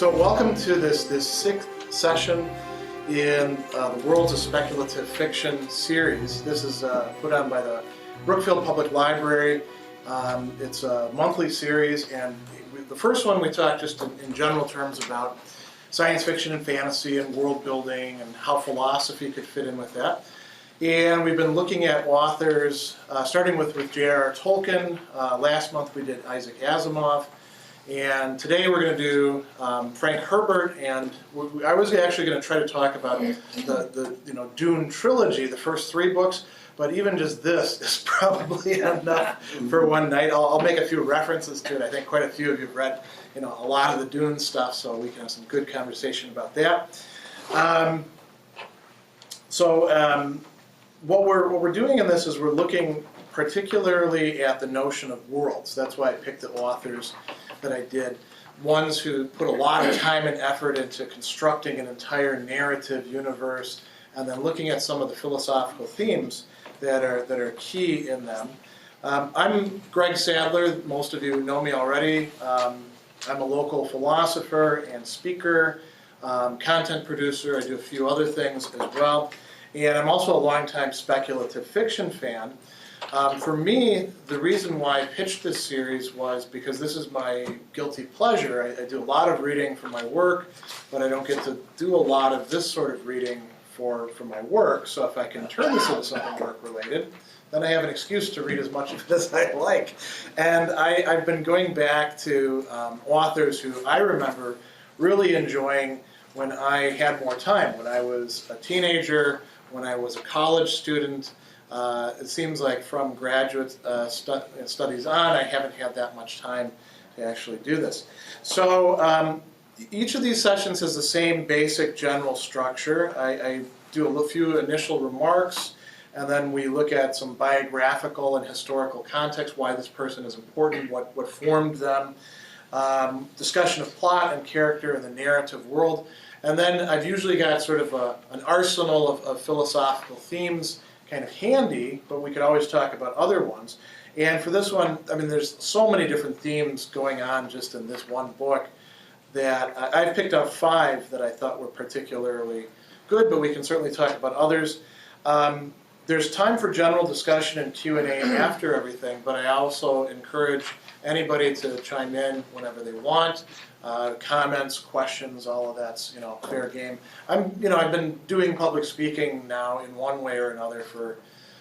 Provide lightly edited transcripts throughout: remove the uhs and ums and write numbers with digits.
So welcome to this sixth session in the Worlds of Speculative Fiction series. This is put on by the Brookfield Public Library. It's a monthly series, and the first one we talked just in general terms about science fiction and fantasy and world building and how philosophy could fit in with that. And we've been looking at authors, starting with J.R.R. Tolkien. Last month we did Isaac Asimov. And today we're going to do Frank Herbert, and I was actually going to try to talk about the Dune trilogy, the first three books, but even just this is probably enough for one night. I'll make a few references to it. I think quite a few of you have read a lot of the Dune stuff, so we can have some good conversation about that. What we're doing in this is we're looking particularly at the notion of worlds. That's why I picked the authors that I did, ones who put a lot of time and effort into constructing an entire narrative universe, and then looking at some of the philosophical themes that are key in them. I'm Greg Sadler. Most of you know me already. I'm a local philosopher and speaker, content producer. I do a few other things as well. And I'm also a longtime speculative fiction fan. For me, the reason why I pitched this series was because this is my guilty pleasure. I do a lot of reading for my work, but I don't get to do a lot of this sort of reading for my work. So if I can turn this into something work-related, then I have an excuse to read as much of it as I like. And I've been going back to authors who I remember really enjoying when I had more time, when I was a teenager, when I was a college student. It seems like from graduate studies on, I haven't had that much time to actually do this. So each of these sessions has the same basic general structure. I do a few initial remarks, and then we look at some biographical and historical context, why this person is important, what formed them, discussion of plot and character in the narrative world, and then I've usually got sort of an arsenal of philosophical themes kind of handy, but we could always talk about other ones. And for this one, I mean, there's so many different themes going on just in this one book that I've picked out 5 that I thought were particularly good, but we can certainly talk about others. There's time for general discussion and Q&A after everything, but I also encourage anybody to chime in whenever they want. Comments, questions, all of that's fair game. I've been doing public speaking now in one way or another for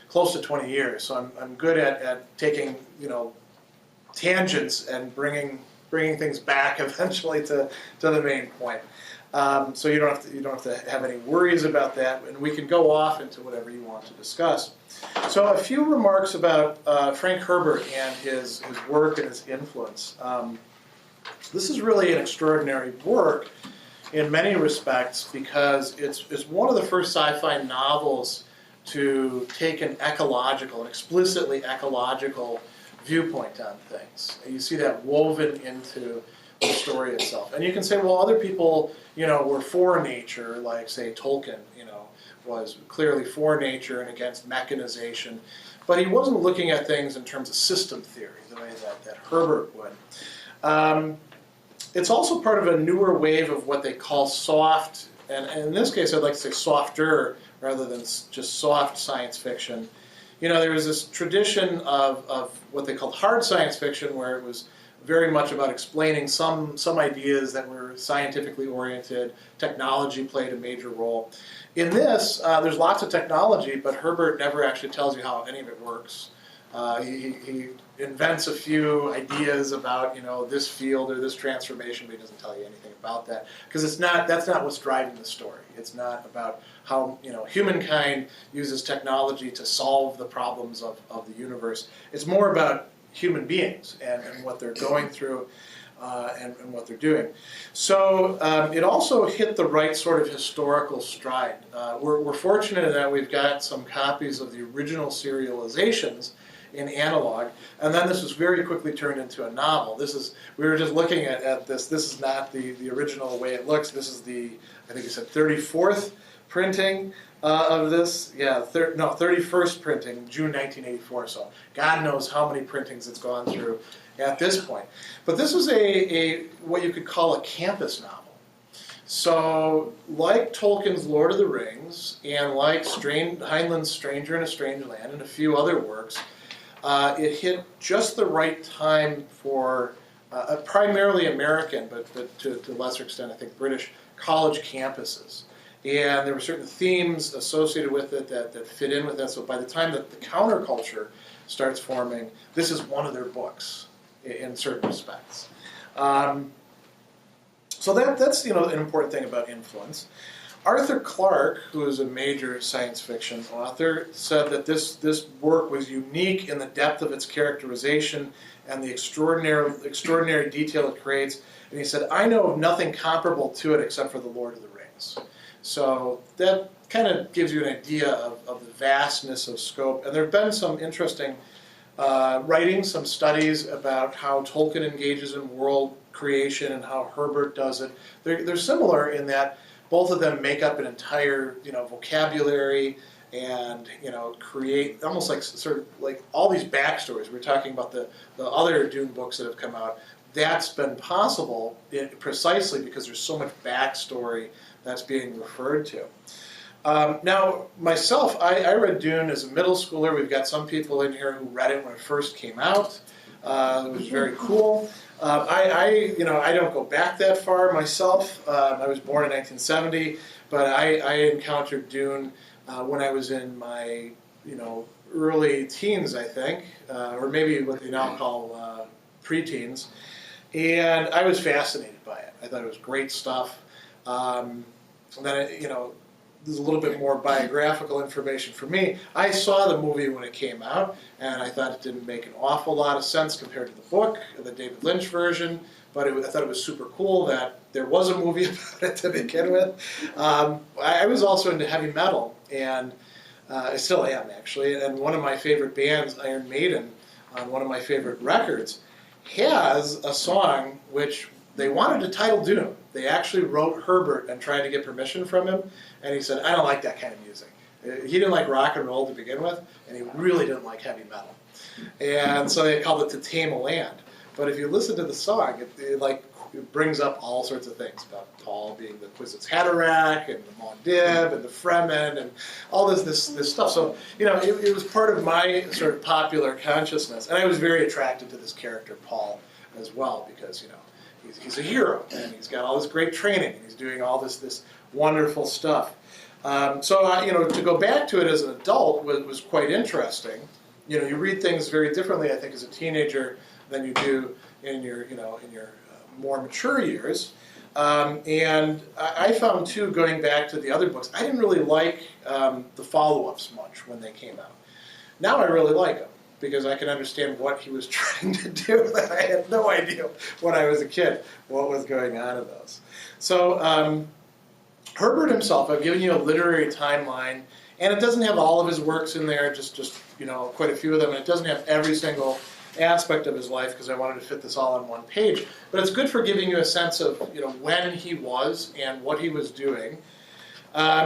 close to 20 years, so I'm good at taking tangents and bringing things back eventually to the main point. So you don't have to have any worries about that, and we can go off into whatever you want to discuss. So a few remarks about Frank Herbert and his work and his influence. This is really an extraordinary work in many respects because it's one of the first sci-fi novels to take an explicitly ecological viewpoint on things. You see that woven into the story itself. And you can say, well, other people, were for nature, like, say, Tolkien, was clearly for nature and against mechanization. But he wasn't looking at things in terms of system theory, the way that Herbert would. It's also part of a newer wave of what they call soft, and in this case I'd like to say softer rather than just soft science fiction. There was this tradition of what they called hard science fiction, where it was very much about explaining some ideas that were scientifically oriented. Technology played a major role. In this, there's lots of technology, but Herbert never actually tells you how any of it works. He invents a few ideas about this field or this transformation, but he doesn't tell you anything about that because that's not what's driving the story. It's not about how humankind uses technology to solve the problems of the universe. It's more about human beings and what they're going through and what they're doing. So it also hit the right sort of historical stride. We're fortunate in that we've got some copies of the original serializations in analog, and then this was very quickly turned into a novel. We were just looking at this. This is not the original way it looks. This is I think you said 34th printing of this. Yeah, 31st printing, June 1984. So God knows how many printings it's gone through at this point. But this was what you could call a campus novel. So, like Tolkien's Lord of the Rings, and like Heinlein's Stranger in a Strange Land, and a few other works, it hit just the right time for primarily American, but to a lesser extent, I think, British college campuses. And there were certain themes associated with it that fit in with that. So by the time that the counterculture starts forming, this is one of their books in certain respects. So that's an important thing about influence. Arthur Clarke, who is a major science fiction author, said that this work was unique in the depth of its characterization and the extraordinary detail it creates. And he said, I know of nothing comparable to it except for The Lord of the Rings. So that kind of gives you an idea of the vastness of scope. And there have been some interesting writings, some studies about how Tolkien engages in world creation and how Herbert does it. They're similar in that both of them make up an entire vocabulary and create almost like sort of like all these backstories. We're talking about the other Dune books that have come out. That's been possible precisely because there's so much backstory that's being referred to. Now, myself, I read Dune as a middle schooler. We've got some people in here who read it when it first came out. It was very cool. I don't go back that far myself. I was born in 1970, but I encountered Dune when I was in my early teens, I think, or maybe what they now call preteens, and I was fascinated by it. I thought it was great stuff. And then there's a little bit more biographical information for me. I saw the movie when it came out, and I thought it didn't make an awful lot of sense compared to the book, the David Lynch version, but I thought it was super cool that there was a movie about it to begin with. I was also into heavy metal, and I still am, actually, and one of my favorite bands, Iron Maiden, on one of my favorite records, has a song which they wanted to title Dune. They actually wrote Herbert and tried to get permission from him, and he said, I don't like that kind of music. He didn't like rock and roll to begin with, and he really didn't like heavy metal. And so they called it To Tame a Land. But if you listen to the song, it brings up all sorts of things about Paul being the Kwisatz Haderach, and the Maundib, and the Fremen, and all this stuff. So, it was part of my sort of popular consciousness. And I was very attracted to this character, Paul, as well, because, he's a hero, and he's got all this great training, and he's doing all this wonderful stuff. To go back to it as an adult was quite interesting. You read things very differently, I think, as a teenager than you do in your more mature years. And I found, too, going back to the other books, I didn't really like the follow-ups much when they came out. Now I really like them, because I can understand what he was trying to do, that I had no idea when I was a kid what was going on in those. So Herbert himself, I've given you a literary timeline, and it doesn't have all of his works in there, just quite a few of them, and it doesn't have every single aspect of his life, because I wanted to fit this all on one page. But it's good for giving you a sense of when he was and what he was doing.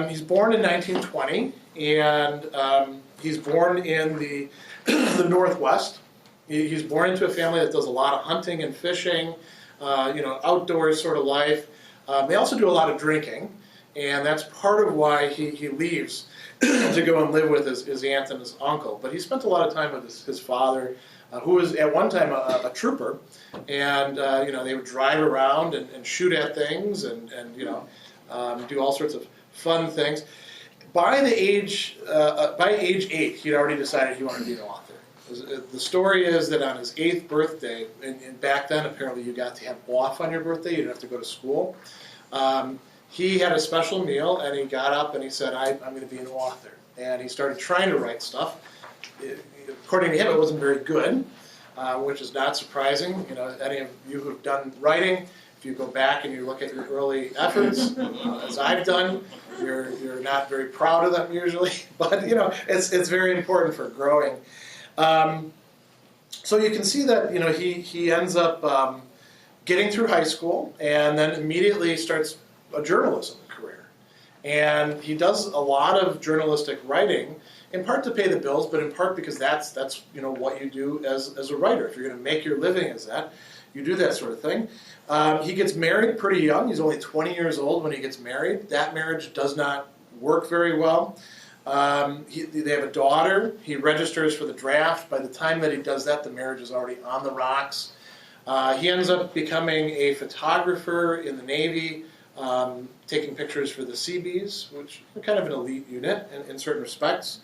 He's born in 1920, and he's born in the Northwest. He's born into a family that does a lot of hunting and fishing, outdoors sort of life. They also do a lot of drinking, and that's part of why he leaves to go and live with his aunt and his uncle. But he spent a lot of time with his father, who was at one time a trooper, and they would drive around and shoot at things and do all sorts of fun things. By age 8, he'd already decided he wanted to be an author. The story is that on his 8th birthday, and back then apparently you got to have off on your birthday, you didn't have to go to school. He had a special meal, and he got up and he said, I'm going to be an author. And he started trying to write stuff. According to him, it wasn't very good, which is not surprising. Any of you who've done writing, if you go back and you look at your early efforts, as I've done, you're not very proud of them usually, but it's very important for growing. So you can see that he ends up getting through high school, and then immediately starts a journalism career. And he does a lot of journalistic writing, in part to pay the bills, but in part because that's what you do as a writer. If you're going to make your living as that, you do that sort of thing. He gets married pretty young. He's only 20 years old when he gets married. That marriage does not work very well. They have a daughter. He registers for the draft. By the time that he does that, the marriage is already on the rocks. He ends up becoming a photographer in the Navy, taking pictures for the Seabees, which are kind of an elite unit in certain respects.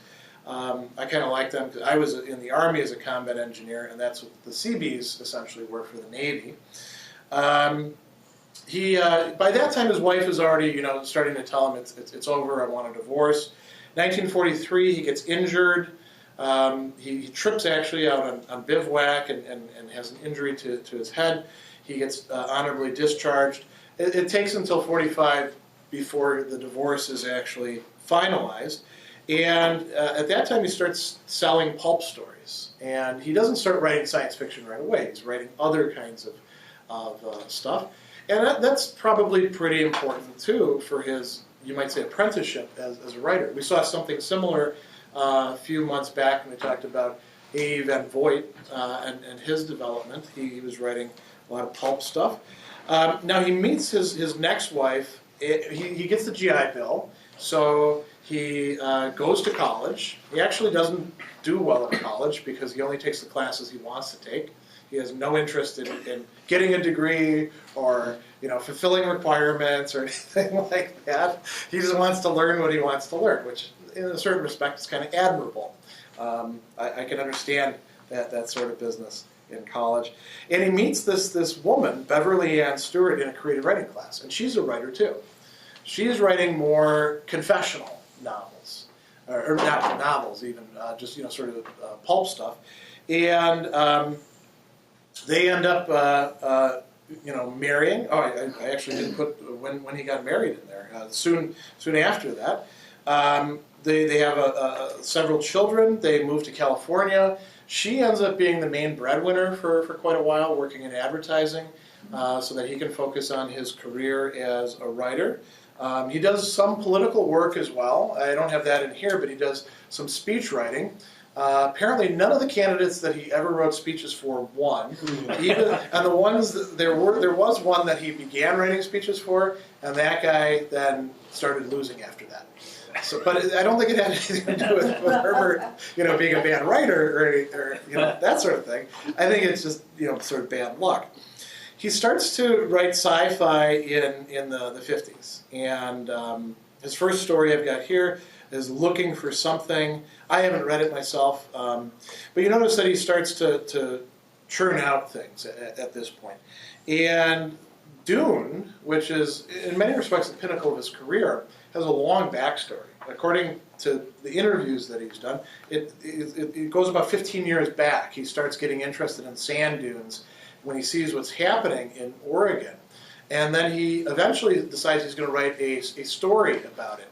I kind of like them because I was in the Army as a combat engineer, and that's what the Seabees essentially were for the Navy. By that time, his wife is already, starting to tell him it's over. I want a divorce. 1943, he gets injured. He trips actually out on bivouac and has an injury to his head. He gets honorably discharged. It takes until 45 before the divorce is actually finalized. And at that time, he starts selling pulp stories. And he doesn't start writing science fiction right away. He's writing other kinds of stuff. And that's probably pretty important, too, for his, you might say, apprenticeship as a writer. We saw something similar a few months back when we talked about A. Van Vogt and his development. He was writing a lot of pulp stuff. Now, he meets his next wife. He gets the GI Bill, so he goes to college. He actually doesn't do well in college because he only takes the classes he wants to take. He has no interest in getting a degree or fulfilling requirements or anything like that. He just wants to learn what he wants to learn, which in a certain respect is kind of admirable. I can understand that sort of business in college. And he meets this woman, Beverly Ann Stewart, in a creative writing class, and she's a writer too. She's writing more confessional novels, or not novels even, just sort of pulp stuff, and they end up marrying. Oh, I actually didn't put when he got married in there. Soon after that, they have several children. They move to California. She ends up being the main breadwinner for quite a while, working in advertising, so that he can focus on his career as a writer. He does some political work as well. I don't have that in here, but he does some speech writing. Apparently, none of the candidates that he ever wrote speeches for won. And the ones there was one that he began writing speeches for, and that guy then started losing after that. So, but I don't think it had anything to do with Herbert, being a bad writer or that sort of thing. I think it's just sort of bad luck. He starts to write sci-fi in the 50s, and his first story I've got here is Looking for Something. I haven't read it myself, but you notice that he starts to churn out things at this point. And Dune, which is in many respects the pinnacle of his career, has a long backstory. According to the interviews that he's done, it goes about 15 years back. He starts getting interested in sand dunes when he sees what's happening in Oregon. And then he eventually decides he's going to write a story about it.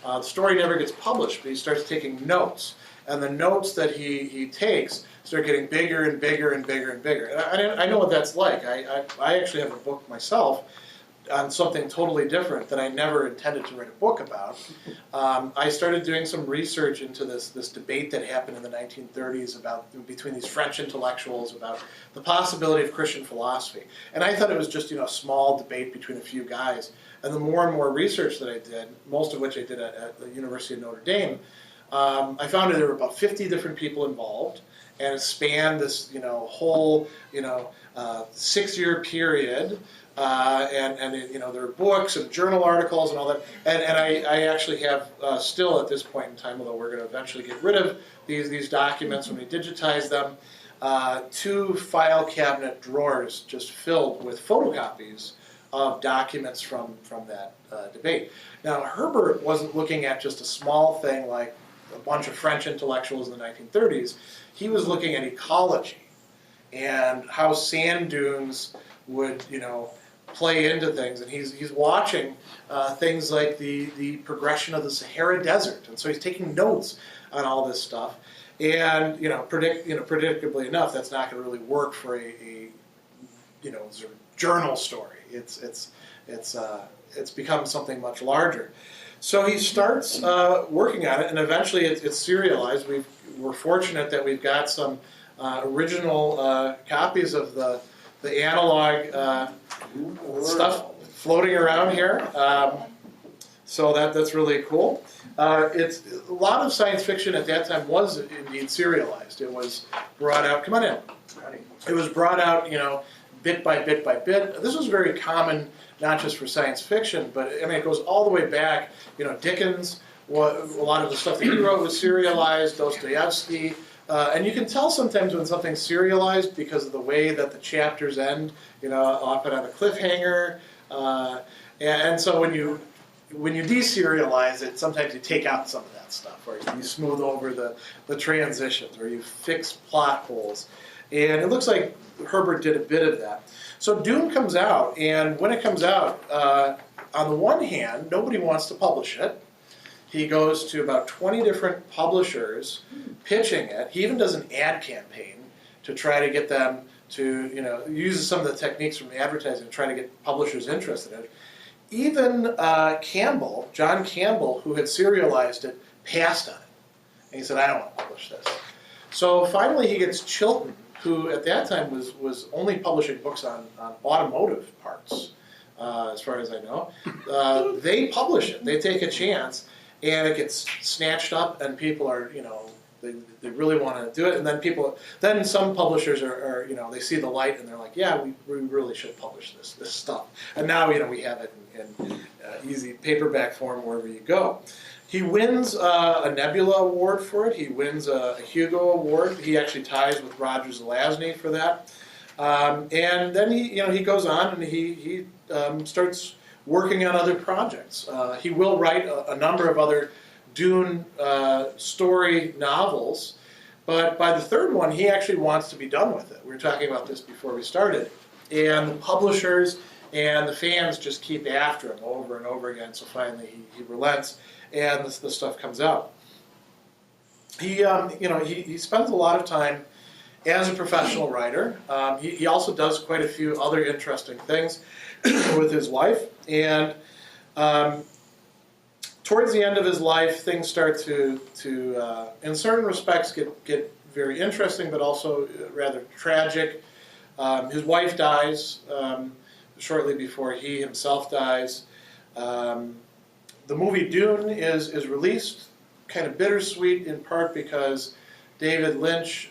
The story never gets published, but he starts taking notes. And the notes that he takes start getting bigger and bigger and bigger and bigger. And I know what that's like. I actually have a book myself on something totally different that I never intended to write a book about. I started doing some research into this debate that happened in the 1930s between these French intellectuals about the possibility of Christian philosophy. And I thought it was just a small debate between a few guys. And the more and more research that I did, most of which I did at the University of Notre Dame, I found that there were about 50 different people involved, and it spanned this whole 6-year period. There are books and journal articles and all that. And I actually have still at this point in time, although we're going to eventually get rid of these documents when we digitize them, 2 file cabinet drawers just filled with photocopies of documents from that debate. Now, Herbert wasn't looking at just a small thing like a bunch of French intellectuals in the 1930s. He was looking at ecology and how sand dunes would, play into things, and he's watching things like the progression of the Sahara Desert, and so he's taking notes on all this stuff. And predictably enough, that's not going to really work for a sort of journal story. It's become something much larger. So he starts working on it, and eventually it's serialized. We're fortunate that we've got some original copies of the the analog stuff floating around here. So that's really cool. It's a lot of science fiction at that time was indeed serialized. It was brought out. Come on in. It was brought out, bit by bit by bit. This was very common, not just for science fiction, but I mean it goes all the way back. Dickens. A lot of the stuff that he wrote was serialized. Dostoevsky. And you can tell sometimes when something's serialized because of the way that the chapters end. Often on a cliffhanger. And so when you deserialize it, sometimes you take out some of that stuff, or you smooth over the transitions, or you fix plot holes. And it looks like Herbert did a bit of that. So Dune comes out, and when it comes out, on the one hand, nobody wants to publish it. He goes to about 20 different publishers pitching it. He even does an ad campaign to try to get them to, uses some of the techniques from advertising to try to get publishers interested in it. Even John Campbell, who had serialized it, passed on it. And he said, I don't want to publish this. So finally he gets Chilton, who at that time was only publishing books on automotive parts, as far as I know. They publish it. They take a chance, and it gets snatched up, and people are, they really want to do it. And then some publishers are they see the light, and they're like, yeah, we really should publish this stuff. And now, we have it in easy paperback form wherever you go. He wins a Nebula Award for it. He wins a Hugo Award. He actually ties with Roger Zelazny for that. And then he goes on and he starts working on other projects. He will write a number of other Dune story novels, but by the third one, he actually wants to be done with it. We were talking about this before we started. And the publishers and the fans just keep after him over and over again, so finally he relents, and the stuff comes out. He spends a lot of time as a professional writer. He also does quite a few other interesting things with his wife, and towards the end of his life, things start to in certain respects, get very interesting, but also rather tragic. His wife dies shortly before he himself dies. The movie Dune is released, kind of bittersweet in part because David Lynch,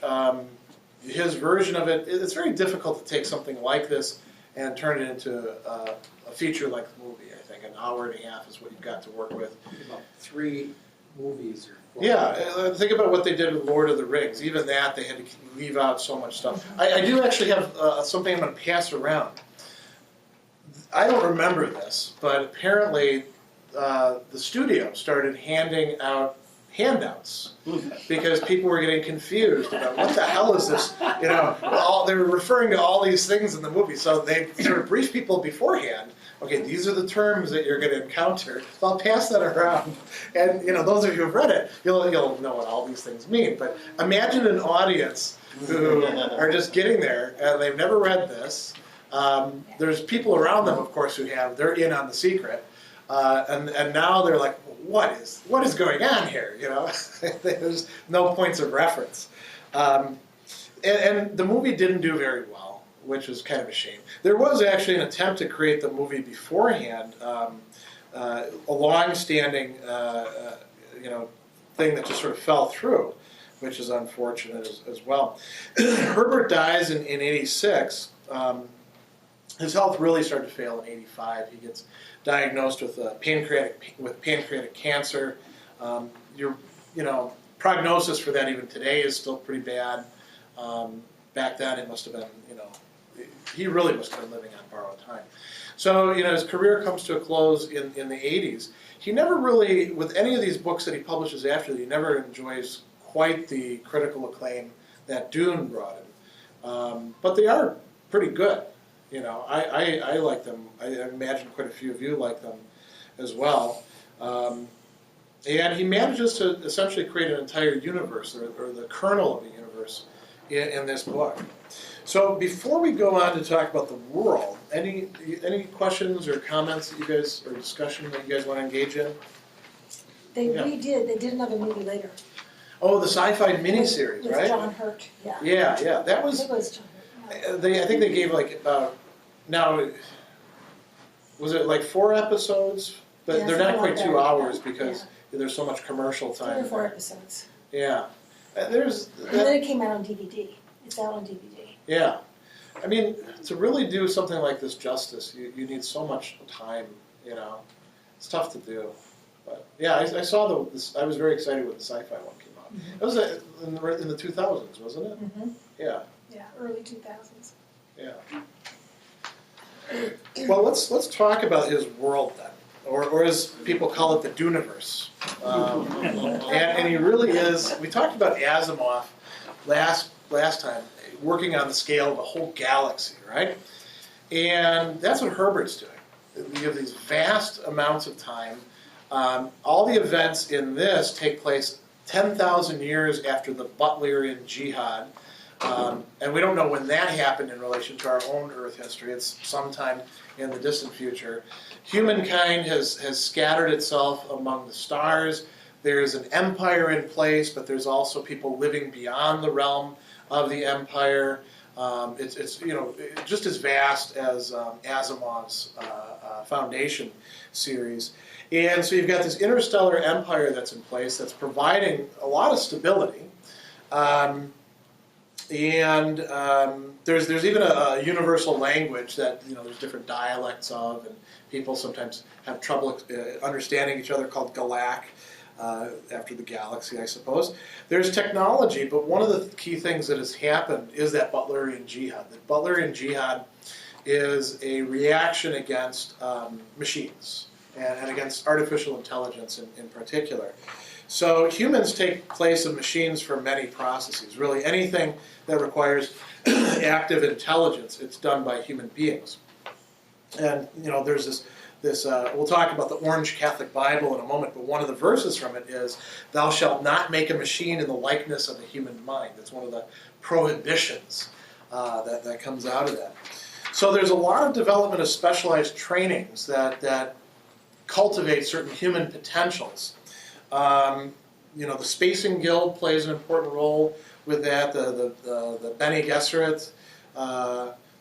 his version of it, it's very difficult to take something like this and turn it into a feature-length movie. I think an hour and a half is what you've got to work with. About 3 movies or 4. Yeah, think about what they did with Lord of the Rings. Even that, they had to leave out so much stuff. I do actually have something I'm going to pass around. I don't remember this, but apparently the studio started handing out handouts because people were getting confused about what the hell is this? They were referring to all these things in the movie, so they sort of briefed people beforehand. Okay, these are the terms that you're going to encounter. So I'll pass that around, and those of you who've read it, you'll know what all these things mean. But imagine an audience who are just getting there and they've never read this. There's people around them, of course, they're in on the secret, and now they're like, what is going on here? There's no points of reference, and the movie didn't do very well, which was kind of a shame. There was actually an attempt to create the movie beforehand, a long-standing thing that just sort of fell through, which is unfortunate as well. Herbert dies in 86. His health really started to fail in 85. He gets diagnosed with pancreatic cancer. Prognosis for that even today is still pretty bad. Back then, it must have been, he really must have been living on borrowed time. So, his career comes to a close in the 80s. He never really, with any of these books that he publishes after that, he never enjoys quite the critical acclaim that Dune brought him. But they are pretty good. I like them. I imagine quite a few of you like them as well. And he manages to essentially create an entire universe, or the kernel of a universe, in this book. So before we go on to talk about the world, any questions or comments that you guys, or discussion that you guys want to engage in? They did another movie later. Oh, the sci-fi miniseries, with right? John Hurt, yeah. Yeah, that was. I think it was John Hurt. I think they gave like now, was it like 4 episodes? But Yeah, they're not something quite like 2 that. hours because there's so much commercial 3 time. or 4 episodes. Yeah, there's And then it came out on DVD. It's out on DVD. yeah. I mean, to really do something like this justice, you need so much time. You know, it's tough to do. But yeah, I saw this. I was very excited when the sci-fi one came out. Mhm. It was in the 2000s, wasn't it? Mm-hmm. Yeah. Yeah, early 2000s. Yeah. Well, let's talk about his world then, or as people call it, the Duniverse. And he really is. We talked about Asimov last time, working on the scale of a whole galaxy, right? And that's what Herbert's doing. We have these vast amounts of time. All the events in this take place 10,000 years after the Butlerian Jihad. And we don't know when that happened in relation to our own Earth history. It's sometime in the distant future. Humankind has scattered itself among the stars. There's an empire in place, but there's also people living beyond the realm of the empire. It's just as vast as Asimov's Foundation series. And so you've got this interstellar empire that's in place that's providing a lot of stability. There's even a universal language that there's different dialects of, and people sometimes have trouble understanding each other, called Galak, after the galaxy, I suppose. There's technology, but one of the key things that has happened is that Butlerian Jihad. The Butlerian Jihad is a reaction against machines and against artificial intelligence in particular. So humans take place of machines for many processes. Really, anything that requires active intelligence, it's done by human beings. And there's this. We'll talk about the Orange Catholic Bible in a moment, but one of the verses from it is, "Thou shalt not make a machine in the likeness of a human mind." That's one of the prohibitions that comes out of that. So there's a lot of development of specialized trainings that cultivate certain human potentials. The Spacing Guild plays an important role with that. The Bene Gesserit.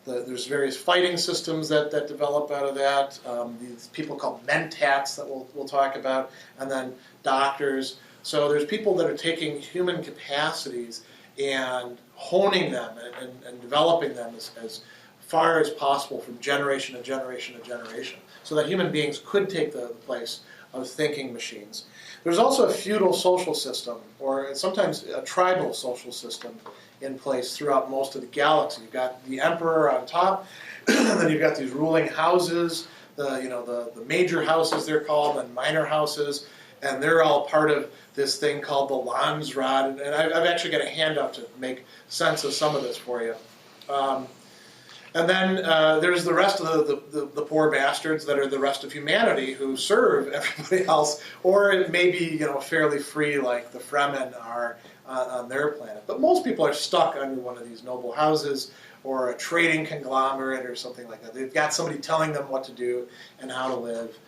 There's various fighting systems that develop out of that. These people called mentats that we'll talk about, and then doctors. So there's people that are taking human capacities and honing them and developing them as far as possible from generation to generation to generation, so that human beings could take the place of thinking machines. There's also a feudal social system, or sometimes a tribal social system, in place throughout most of the galaxy. You've got the emperor on top, and then you've got these ruling houses, the major houses they're called, and minor houses, and they're all part of this thing called the Landsraad. And I've actually got a handout to make sense of some of this for you. And then there's the rest of the poor bastards that are the rest of humanity who serve everybody else, or it may be fairly free like the Fremen are on their planet. But most people are stuck under one of these noble houses or a trading conglomerate or something like that. They've got somebody telling them what to do and how to live.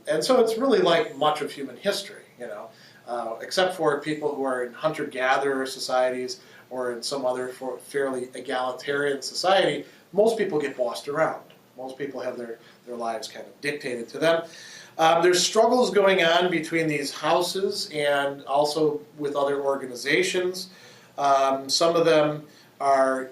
And so it's really like much of human history, except for people who are in hunter-gatherer societies or in some other fairly egalitarian society. Most people get bossed around. Most people have their lives kind of dictated to them. There's struggles going on between these houses and also with other organizations. Some of them are,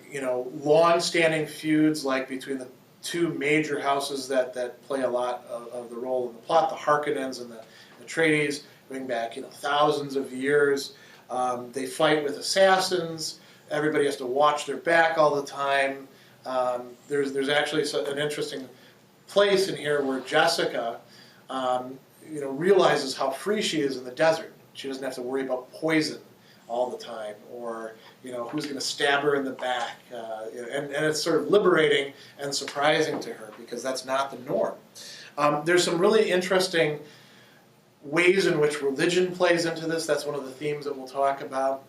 long-standing feuds, like between the two major houses that play a lot of the role in the plot, the Harkonnens and the Atreides, going back, thousands of years. They fight with assassins. Everybody has to watch their back all the time. There's actually an interesting place in here where Jessica, realizes how free she is in the desert. She doesn't have to worry about poison all the time, or who's going to stab her in the back. And it's sort of liberating and surprising to her because that's not the norm. There's some really interesting ways in which religion plays into this. That's one of the themes that we'll talk about.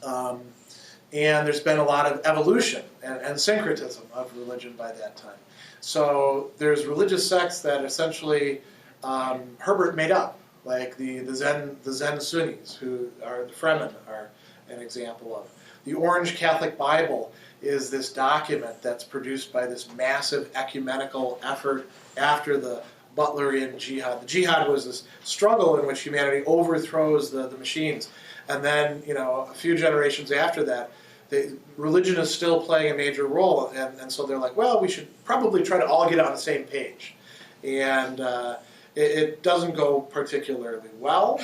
And there's been a lot of evolution and syncretism of religion by that time. So there's religious sects that essentially Herbert made up, like the Zen Sunnis, who are the Fremen, are an example of. The Orange Catholic Bible is this document that's produced by this massive ecumenical effort after the Butlerian Jihad. The Jihad was this struggle in which humanity overthrows the machines. And then, a few generations after that, religion is still playing a major role. And so they're like, well, we should probably try to all get on the same page. And it doesn't go particularly well.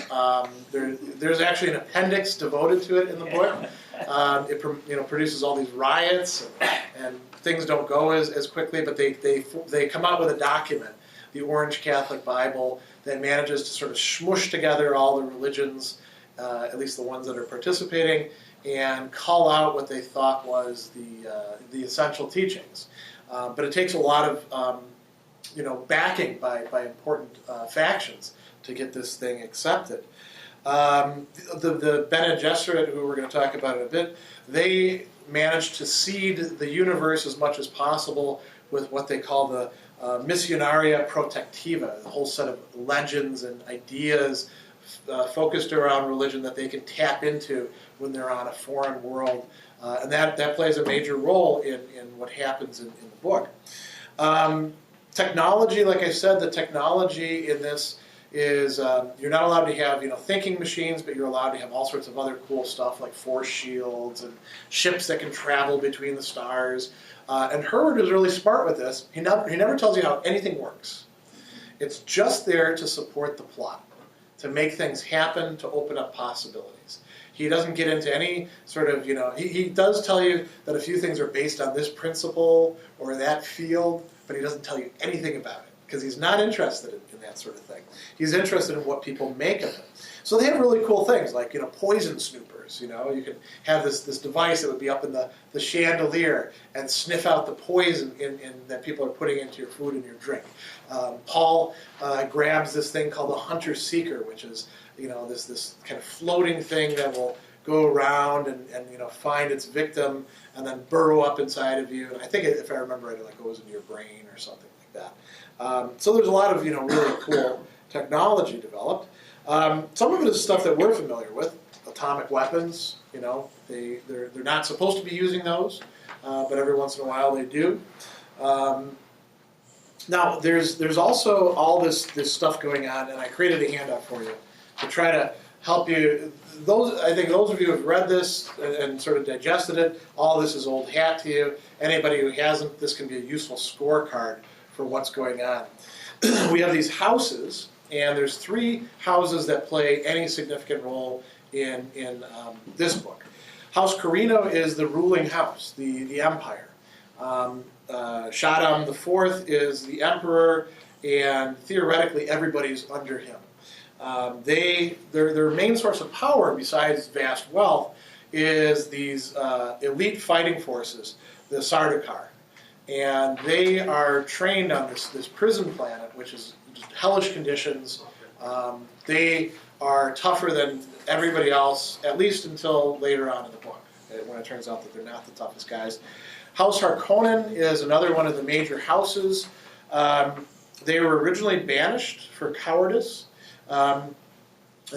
There's actually an appendix devoted to it in the book. It produces all these riots, and things don't go as quickly, but they come out with a document, the Orange Catholic Bible, that manages to sort of smush together all the religions, at least the ones that are participating, and call out what they thought was the essential teachings. But it takes a lot of backing by important factions to get this thing accepted. The Bene Gesserit, who we're going to talk about in a bit, they managed to seed the universe as much as possible with what they call the Missionaria Protectiva, the whole set of legends and ideas focused around religion that they can tap into when they're on a foreign world. And that plays a major role in what happens in the book. Technology, like I said, the technology in this is you're not allowed to have thinking machines, but you're allowed to have all sorts of other cool stuff like force shields and ships that can travel between the stars. And Herbert is really smart with this. He never tells you how anything works. It's just there to support the plot, to make things happen, to open up possibilities. He doesn't get into any sort of, he does tell you that a few things are based on this principle or that field, but he doesn't tell you anything about it because he's not interested in that sort of thing. He's interested in what people make of it. So they have really cool things like, poison snoopers. You can have this device that would be up in the chandelier and sniff out the poison that people are putting into your food and your drink. Paul grabs this thing called the Hunter Seeker, which is this kind of floating thing that will go around and find its victim and then burrow up inside of you. And I think, if I remember right, it goes into your brain or something like that. So there's a lot of really cool technology developed. Some of it is stuff that we're familiar with. Atomic weapons, they're not supposed to be using those, but every once in a while they do. Now there's also all this stuff going on, and I created a handout for you to try to help you. I think those of you who have read this and sort of digested it, all this is old hat to you. Anybody who hasn't, this can be a useful scorecard for what's going on. We have these houses, and there's 3 houses that play any significant role in this book. House Carino is the ruling house, the empire. Shaddam IV is the emperor, and theoretically everybody's under him. Their main source of power, besides vast wealth, is these elite fighting forces, the Sardaukar. And they are trained on this prison planet, which is just hellish conditions. They are tougher than everybody else, at least until later on in the book, when it turns out that they're not the toughest guys. House Harkonnen is another one of the major houses. They were originally banished for cowardice. And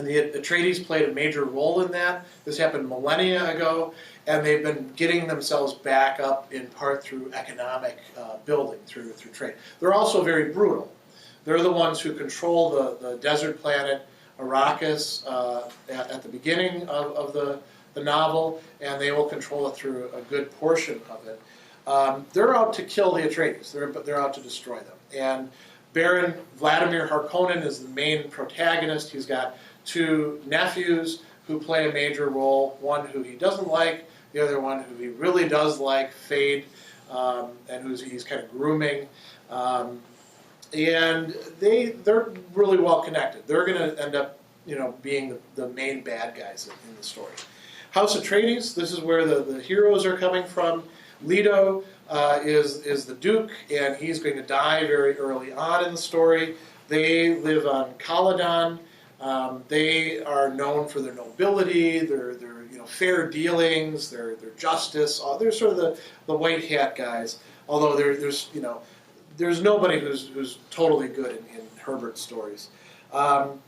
the Atreides played a major role in that. This happened millennia ago, and they've been getting themselves back up in part through economic building, through trade. They're also very brutal. They're the ones who control the desert planet Arrakis at the beginning of the novel, and they will control it through a good portion of it. They're out to kill the Atreides. They're out to destroy them. And Baron Vladimir Harkonnen is the main protagonist. He's got 2 nephews who play a major role, one who he doesn't like, the other one who he really does like, Fade, and he's kind of grooming. And they're really well connected. They're going to end up being the main bad guys in the story. House Atreides, this is where the heroes are coming from. Leto is the Duke, and he's going to die very early on in the story. They live on Caladan. They are known for their nobility, their fair dealings, their justice. They're sort of the white hat guys. Although there's nobody who's totally good in Herbert's stories. And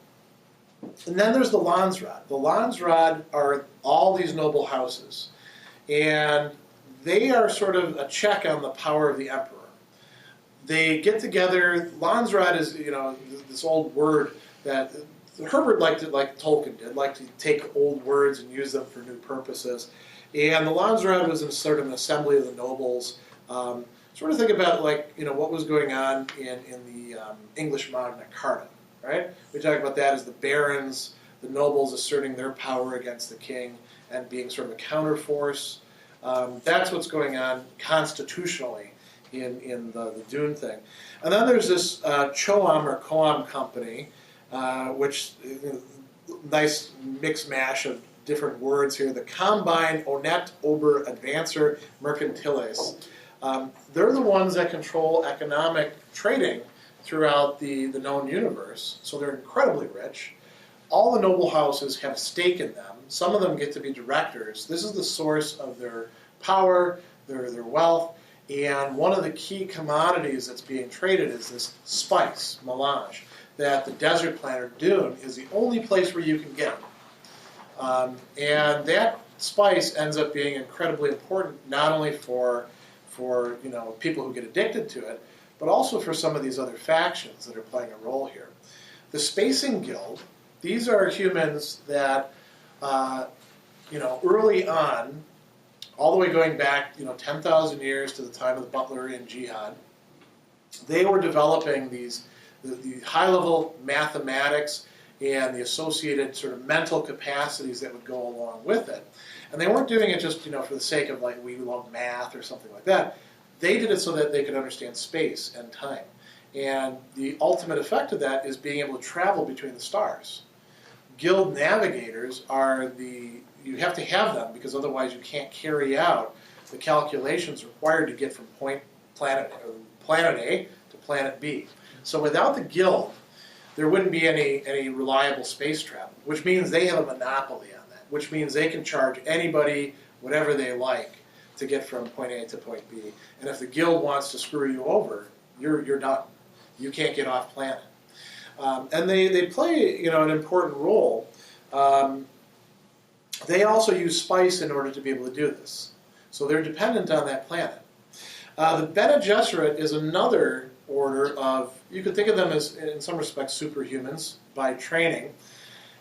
then there's the Landsraad. The Landsraad are all these noble houses. and they are sort of a check on the power of the emperor. They get together. Landsraad is, this old word that Herbert liked it, like Tolkien did, liked to take old words and use them for new purposes. And the Landsraad was in sort of an assembly of the nobles. Sort of think about what was going on in the English Magna Carta, right? We talk about that as the barons, the nobles asserting their power against the king and being sort of a counterforce. That's what's going on constitutionally in the Dune thing. And then there's this Choam or Coam company, which nice mix mash of different words here. The Combine Honnête Ober Advancer Mercantiles. They're the ones that control economic trading throughout the known universe. So they're incredibly rich. All the noble houses have a stake in them. Some of them get to be directors. This is the source of their power, their wealth. And one of the key commodities that's being traded is this spice, melange, that the desert planet Dune is the only place where you can get. And that spice ends up being incredibly important, not only for people who get addicted to it, but also for some of these other factions that are playing a role here. The Spacing Guild, these are humans that, early on, all the way going back, 10,000 years to the time of the Butlerian Jihad, they were developing the high-level mathematics and the associated sort of mental capacities that would go along with it. And they weren't doing it just, for the sake of we love math or something like that. They did it so that they could understand space and time. And the ultimate effect of that is being able to travel between the stars. Guild navigators you have to have them because otherwise you can't carry out the calculations required to get from planet A to planet B. So without the guild, there wouldn't be any reliable space travel, which means they have a monopoly on that, which means they can charge anybody whatever they like to get from point A to point B. And if the guild wants to screw you over, you're done. You can't get off planet. And they play an important role. They also use spice in order to be able to do this. So they're dependent on that planet. The Bene Gesserit is another order of, you could think of them as, in some respects, superhumans by training.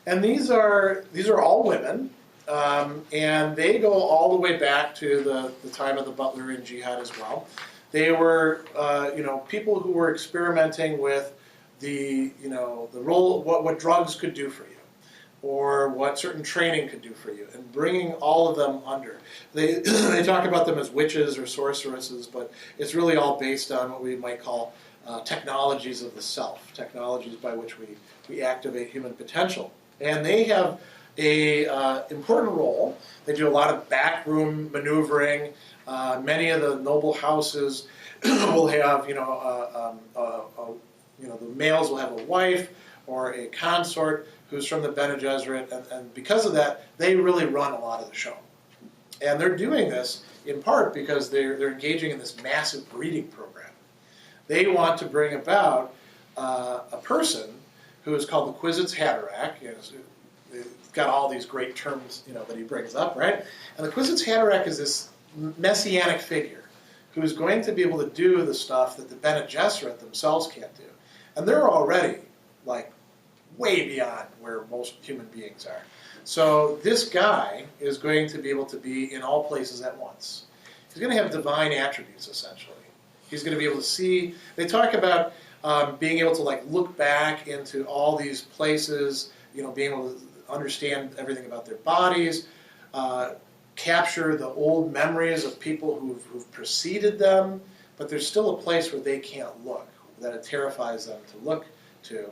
And these are all women, and they go all the way back to the time of the Butlerian Jihad as well. They were, people who were experimenting with the role, what drugs could do for you, or what certain training could do for you, and bringing all of them under. They talk about them as witches or sorceresses, but it's really all based on what we might call technologies of the self, technologies by which we activate human potential. And they have a important role. They do a lot of backroom maneuvering. Many of the noble houses will have, the males will have a wife or a consort who's from the Bene Gesserit, and because of that, they really run a lot of the show. And they're doing this in part because they're engaging in this massive breeding program. They want to bring about a person who is called the Kwisatz Haderach. He's got all these great terms, that he brings up, right? And the Kwisatz Haderach is this messianic figure who's going to be able to do the stuff that the Bene Gesserit themselves can't do. And they're already, way beyond where most human beings are. So this guy is going to be able to be in all places at once. He's going to have divine attributes, essentially. He's going to be able to see. They talk about being able to look back into all these places, being able to understand everything about their bodies, capture the old memories of people who've preceded them, but there's still a place where they can't look, that it terrifies them to look to.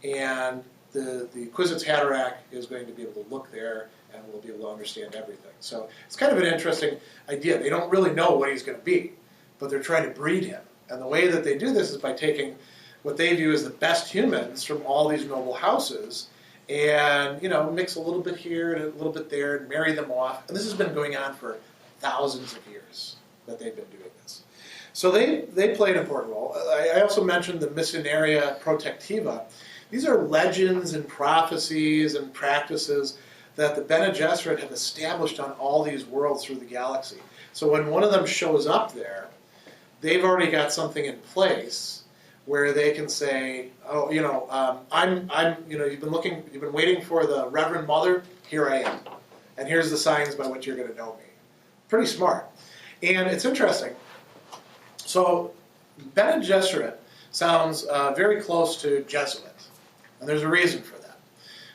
And the Kwisatz Haderach is going to be able to look there and will be able to understand everything. So it's kind of an interesting idea. They don't really know what he's going to be, but they're trying to breed him. And the way that they do this is by taking what they view as the best humans from all these noble houses and, mix a little bit here and a little bit there and marry them off. And this has been going on for thousands of years that they've been doing this. So they play an important role. I also mentioned the Missionaria Protectiva. These are legends and prophecies and practices that the Bene Gesserit have established on all these worlds through the galaxy. So when one of them shows up there, they've already got something in place where they can say, oh, you've been waiting for the Reverend Mother, here I am. And here's the signs by which you're going to know me. Pretty smart. And it's interesting. So Bene Gesserit sounds very close to Jesuit. And there's a reason for that.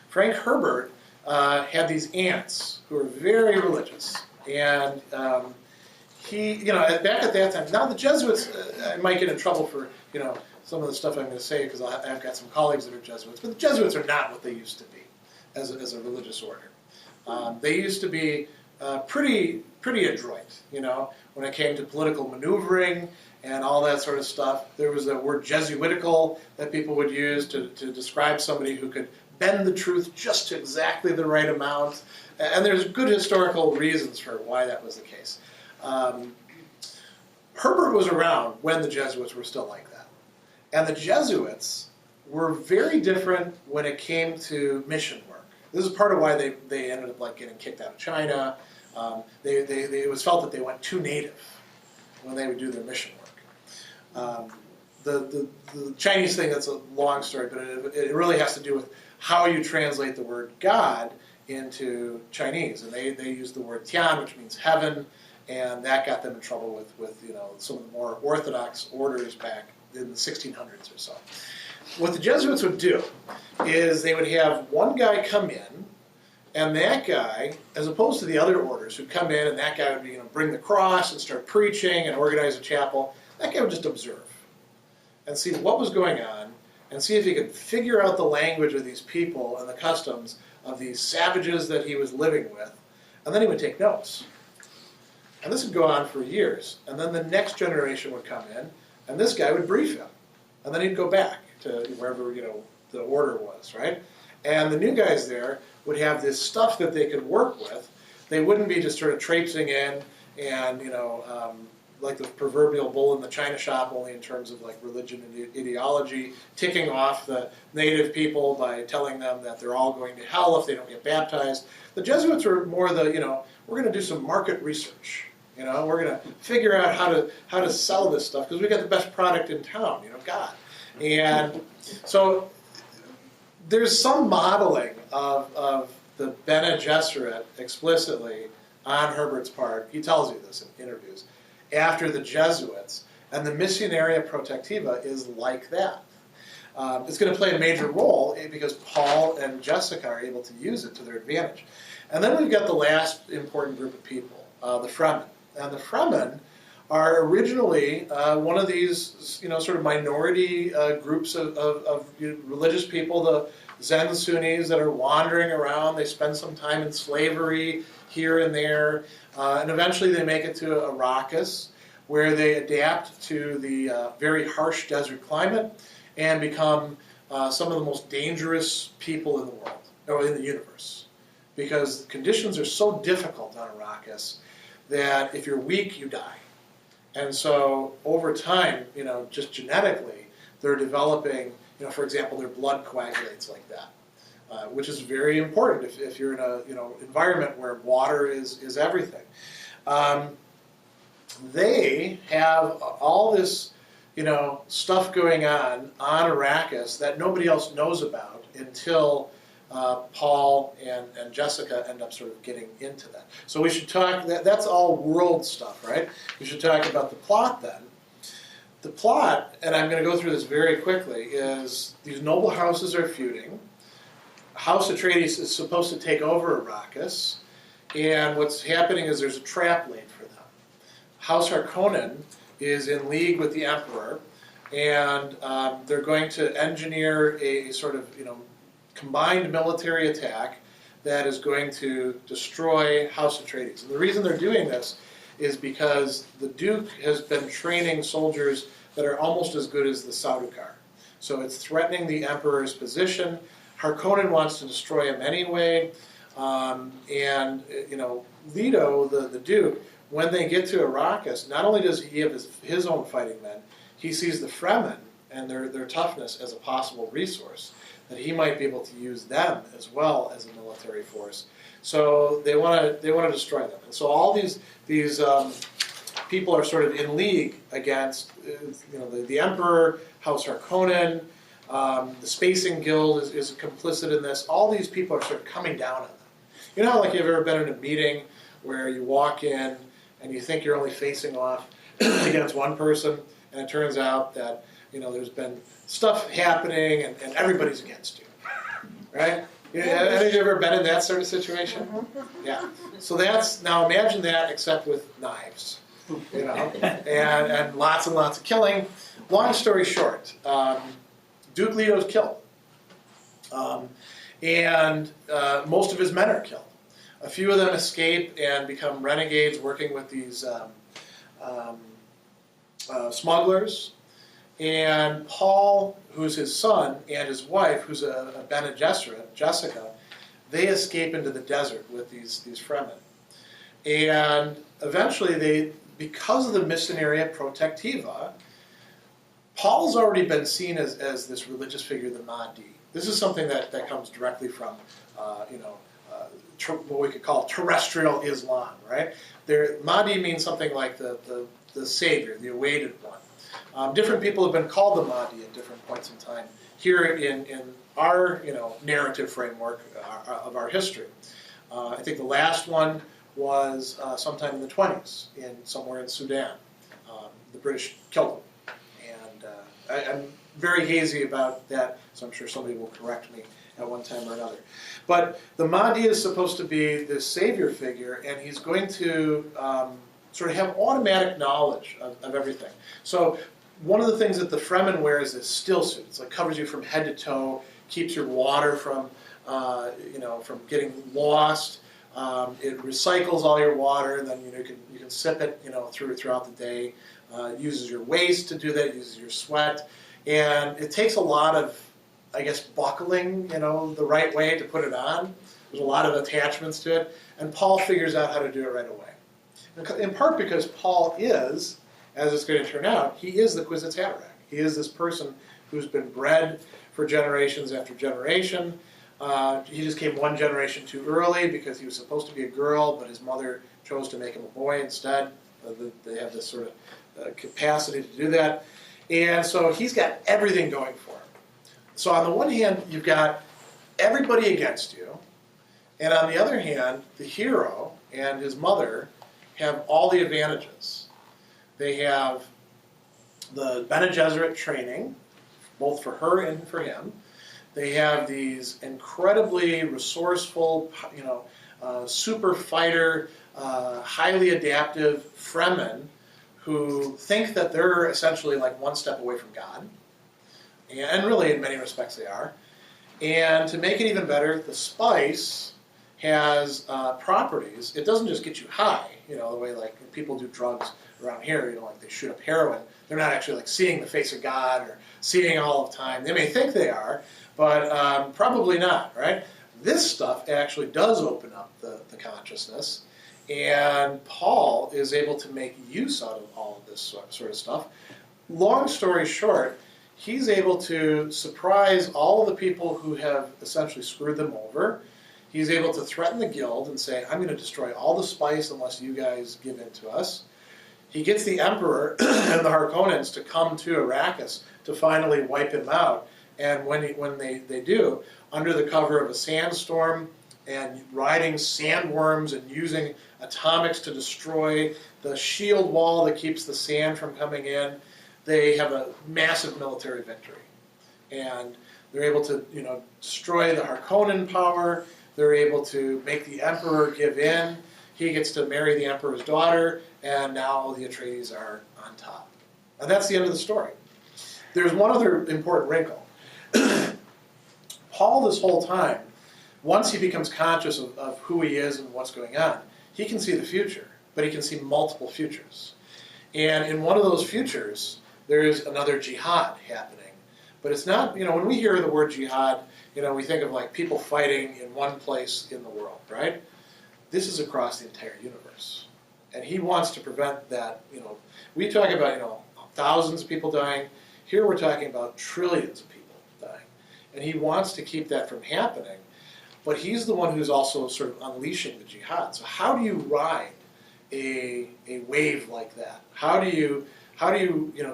Frank Herbert had these aunts who were very religious. And back at that time, now the Jesuits, I might get in trouble for, some of the stuff I'm going to say because I've got some colleagues that are Jesuits, but the Jesuits are not what they used to be as a religious order. They used to be pretty adroit, when it came to political maneuvering and all that sort of stuff. There was a word Jesuitical that people would use to describe somebody who could bend the truth just to exactly the right amount. And there's good historical reasons for why that was the case. Herbert was around when the Jesuits were still like that. And the Jesuits were very different when it came to mission work. This is part of why they ended up getting kicked out of China. It was felt that they went too native when they would do their mission work. The Chinese thing, that's a long story, but it really has to do with how you translate the word God into Chinese. And they used the word Tian, which means heaven, and that got them in trouble with some of the more orthodox orders back in the 1600s or so. What the Jesuits would do is they would have one guy come in, and that guy, as opposed to the other orders who'd come in and that guy would bring the cross and start preaching and organize a chapel, that guy would just observe and see what was going on and see if he could figure out the language of these people and the customs of these savages that he was living with, and then he would take notes. And this would go on for years, and then the next generation would come in, and this guy would brief him, and then he'd go back to wherever the order was, right? And the new guys there would have this stuff that they could work with. They wouldn't be just sort of traipsing in and like the proverbial bull in the china shop, only in terms of religion and ideology, ticking off the native people by telling them that they're all going to hell if they don't get baptized. The Jesuits were more we're going to do some market research. We're going to figure out how to sell this stuff because we got the best product in town, God. And so there's some modeling of the Bene Gesserit explicitly on Herbert's part. He tells you this in interviews. After the Jesuits, and the Missionaria Protectiva is like that. It's going to play a major role because Paul and Jessica are able to use it to their advantage. And then we've got the last important group of people, the Fremen. And the Fremen are originally one of these, sort of minority groups of religious people, the Zen Sunnis that are wandering around. They spend some time in slavery here and there, and eventually they make it to Arrakis, where they adapt to the very harsh desert climate and become some of the most dangerous people in the world, or in the universe. Because conditions are so difficult on Arrakis that if you're weak, you die. And so over time, just genetically, they're developing, for example, their blood coagulates like that, which is very important if you're in a environment where water is everything. They have all this stuff going on Arrakis that nobody else knows about until Paul and Jessica end up sort of getting into that. So we should talk, that's all world stuff, right? We should talk about the plot then. The plot, and I'm going to go through this very quickly, is these noble houses are feuding. House Atreides is supposed to take over Arrakis, and what's happening is there's a trap laid for them. House Harkonnen is in league with the Emperor, and they're going to engineer a sort of, combined military attack that is going to destroy House Atreides. And the reason they're doing this is because the Duke has been training soldiers that are almost as good as the Sardaukar. So it's threatening the Emperor's position. Harkonnen wants to destroy him anyway. Leto, the Duke, when they get to Arrakis, not only does he have his own fighting men, he sees the Fremen and their toughness as a possible resource, that he might be able to use them as well as a military force. So they want to destroy them. And so all these people are sort of in league against the Emperor, House Harkonnen, the Spacing Guild is complicit in this. All these people are sort of coming down on them. You know how like you've ever been in a meeting where you walk in and you think you're only facing off against one person, and it turns out that there's been stuff happening and everybody's against you, right? Have you ever been in that sort of situation? Yeah. So now imagine that except with knives, and lots and lots of killing. Long story short, Duke Leto's killed, and most of his men are killed. A few of them escape and become renegades working with these smugglers. And Paul, who's his son, and his wife, who's a Bene Gesserit, Jessica, they escape into the desert with these Fremen. And eventually, because of the Missionaria Protectiva, Paul's already been seen as this religious figure, the Mahdi. This is something that comes directly from, what we could call terrestrial Islam, right? Mahdi means something like the savior, the awaited one. Different people have been called the Mahdi at different points in time here in our narrative framework of our history. I think the last one was sometime in the 20s, somewhere in Sudan. The British killed him, and I'm very hazy about that, so I'm sure somebody will correct me at one time or another. But the Mahdi is supposed to be this savior figure, and he's going to sort of have automatic knowledge of everything. So one of the things that the Fremen wear is this still suit. It's like covers you from head to toe, keeps your water from getting lost. It recycles all your water, and then you can sip it throughout the day. It uses your waste to do that. It uses your sweat, and it takes a lot of, I guess, buckling the right way to put it on. There's a lot of attachments to it, and Paul figures out how to do it right away. In part because Paul is, as it's going to turn out, he is the Kwisatz Haderach. He is this person who's been bred for generations after generation. He just came one generation too early because he was supposed to be a girl, but his mother chose to make him a boy instead. They have this sort of capacity to do that. And so he's got everything going for him. So on the one hand, you've got everybody against you, and on the other hand, the hero and his mother have all the advantages. They have the Bene Gesserit training, both for her and for him. They have these incredibly resourceful, super fighter, highly adaptive Fremen who think that they're essentially like one step away from God. And really, in many respects, they are. And to make it even better, the spice has properties. It doesn't just get you high, the way like people do drugs around here, like they shoot up heroin. They're not actually like seeing the face of God or seeing all of time. They may think they are, but probably not, right? This stuff actually does open up the consciousness, and Paul is able to make use out of all of this sort of stuff. Long story short, he's able to surprise all of the people who have essentially screwed them over. He's able to threaten the guild and say, I'm going to destroy all the spice unless you guys give in to us. He gets the Emperor and the Harkonnens to come to Arrakis to finally wipe him out. And when they do, under the cover of a sandstorm and riding sandworms and using atomics to destroy the shield wall that keeps the sand from coming in, they have a massive military victory. And they're able to destroy the Harkonnen power. They're able to make the Emperor give in. He gets to marry the Emperor's daughter, and now the Atreides are on top. And that's the end of the story. There's one other important wrinkle. Paul, this whole time, once he becomes conscious of who he is and what's going on, he can see the future, but he can see multiple futures. And in one of those futures, there is another jihad happening. But it's not, when we hear the word jihad, we think of like people fighting in one place in the world, right? This is across the entire universe. And he wants to prevent that, we talk about, thousands of people dying. Here we're talking about trillions of people dying. And he wants to keep that from happening, but he's the one who's also sort of unleashing the jihad. So how do you ride a wave like that? How do you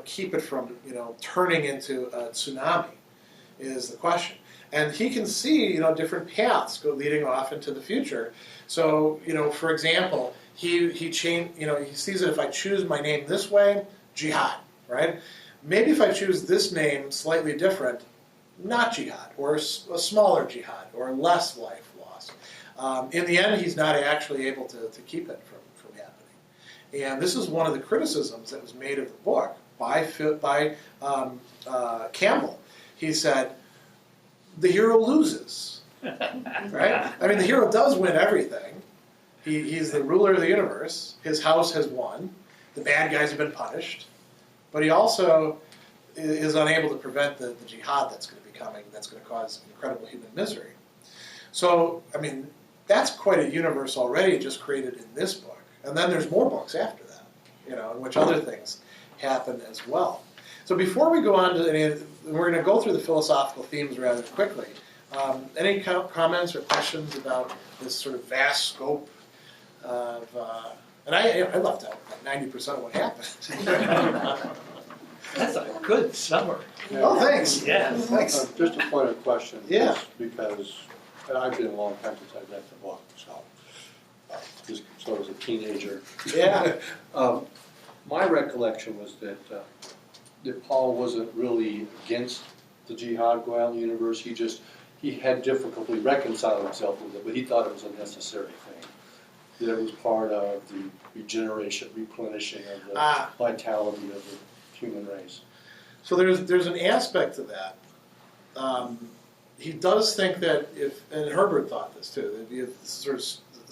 keep it from turning into a tsunami is the question. And he can see different paths leading off into the future. So for example, he sees that if I choose my name this way, jihad, right? Maybe if I choose this name slightly different, not jihad, or a smaller jihad, or less life lost. In the end, he's not actually able to keep it from happening. And this is one of the criticisms that was made of the book by Campbell. He said, the hero loses, right? I mean, the hero does win everything. He's the ruler of the universe. His house has won. The bad guys have been punished. But he also is unable to prevent the jihad that's going to be coming, that's going to cause incredible human misery. So, I mean, that's quite a universe already just created in this book. And then there's more books after that, in which other things happen as well. So before we go on to we're going to go through the philosophical themes rather quickly. Any comments or questions about this sort of vast scope of, and I left out like 90% of what happened. That's a good summary. Oh, thanks. Yeah. Thanks. Just a point of question. Yeah. Just because I've been a long time since I read the book, just so as a teenager. Yeah. My recollection was that Paul wasn't really against the jihad going out in the universe. He had difficulty reconciling himself with it, but he thought it was a necessary thing. That it was part of the regeneration, replenishing of the vitality of the human race. So there's an aspect to that. He does think that and Herbert thought this too, that if you have sort of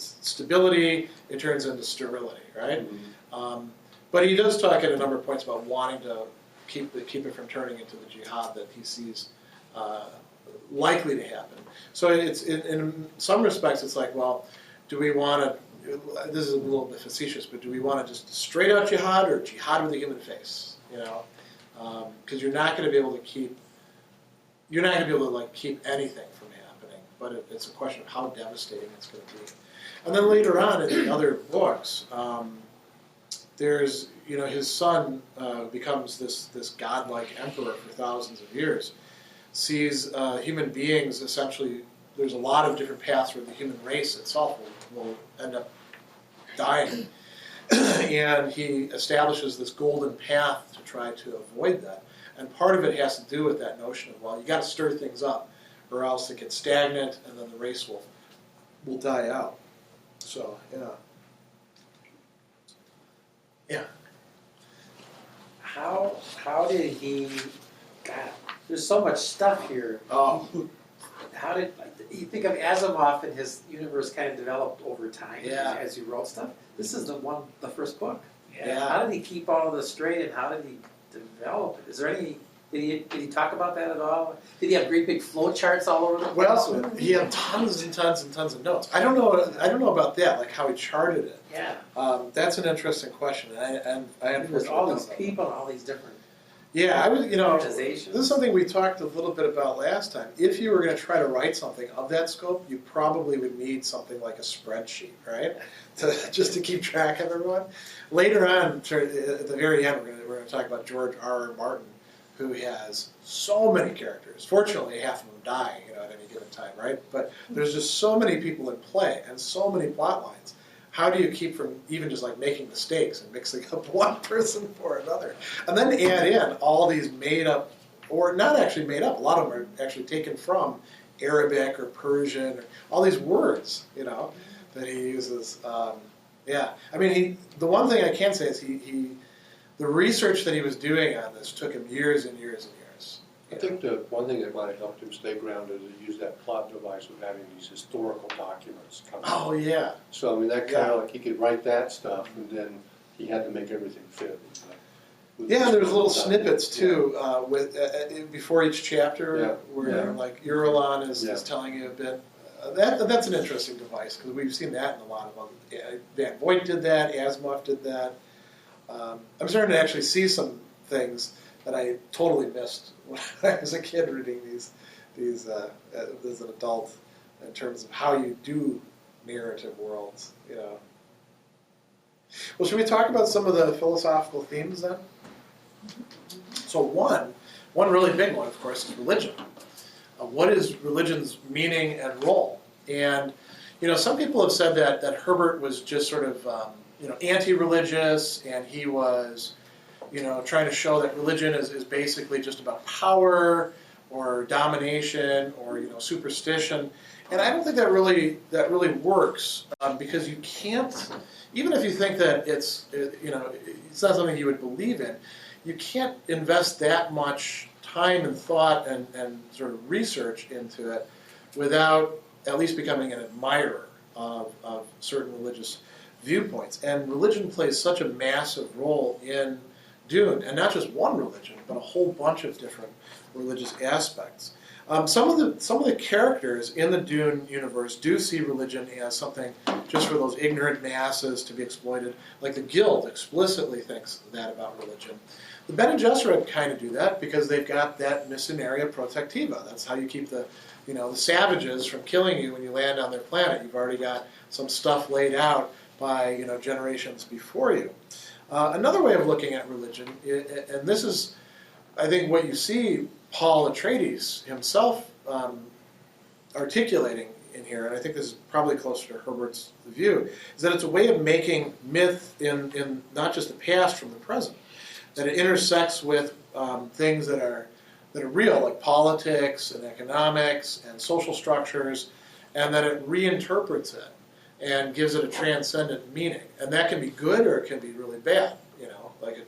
stability, it turns into sterility, right? Mm-hmm. But he does talk at a number of points about wanting to keep it from turning into the jihad that he sees likely to happen. So it's in some respects it's like, well, do we want to? This is a little bit facetious, but do we want to just straight out jihad or jihad with a human face? Because you're not going to be able to keep anything from happening. But it's a question of how devastating it's going to be. And then later on in the other books, there's his son becomes this godlike emperor for thousands of years. Sees human beings essentially. There's a lot of different paths where the human race itself will end up dying. And he establishes this golden path to try to avoid that. And part of it has to do with that notion of, well, you got to stir things up, or else it gets stagnant, and then the race will die out. So, yeah. How did he? God, there's so much stuff here. Oh, How did you think of Asimov and his universe kind of developed over time as he wrote stuff? This is the first book. Yeah. How did he keep all of this straight, and how did he develop it? Is there any? Did he talk about that at all? Did he have great big flow charts all over the place? well, he had tons and tons and tons of notes. I don't know about that, like how he charted it. Yeah. That's an interesting question, and I There's all these unfortunately people, all these different Yeah, I was, organizations. this is something we talked a little bit about last time. If you were going to try to write something of that scope, you probably would need something like a spreadsheet, right? Just to keep track of everyone. Later on, at the very end, we're going to talk about George R.R. Martin, who has so many characters. Fortunately, half of them die, at any given time, right? But there's just so many people in play and so many plot lines. How do you keep from even just like making mistakes and mixing up one person for another? And then add in all these made up, or not actually made up, a lot of them are actually taken from Arabic or Persian, or all these words, that he uses. I mean, the one thing I can say is the research that he was doing on this took him years and years and years. I think the one thing that might have helped him stay grounded is to use that plot device of having these historical documents come out. Oh, yeah. So, I mean, that kind of like he could write that stuff, and then he had to make everything fit. Yeah, there's little snippets too with before each chapter where like Eurolon is telling you a bit. That's an interesting device because we've seen that in a lot of other. Van Voigt did that. Asimov did that. I'm starting to actually see some things that I totally missed when I was a kid reading these as an adult in terms of how you do narrative worlds, you know. Well, should we talk about some of the philosophical themes then? So one really big one, of course, is religion. What is religion's meaning and role? And you know, some people have said that Herbert was just sort of anti-religious, and he was trying to show that religion is basically just about power or domination or superstition. And I don't think that really works because you can't, even if you think that it's not something you would believe in, you can't invest that much time and thought and sort of research into it without at least becoming an admirer of certain religious viewpoints. And religion plays such a massive role in Dune, and not just one religion, but a whole bunch of different religious aspects. Some of the characters in the Dune universe do see religion as something just for those ignorant masses to be exploited. Like the Guild explicitly thinks that about religion. The Bene Gesserit kind of do that because they've got that Missionaria Protectiva. That's how you keep the savages from killing you when you land on their planet. You've already got some stuff laid out by generations before you. Another way of looking at religion, and this is, I think, what you see Paul Atreides himself articulating in here, and I think this is probably closer to Herbert's view, is that it's a way of making myth in not just the past from the present, that it intersects with things that are real, like politics and economics and social structures, and that it reinterprets it and gives it a transcendent meaning. And that can be good or it can be really bad, like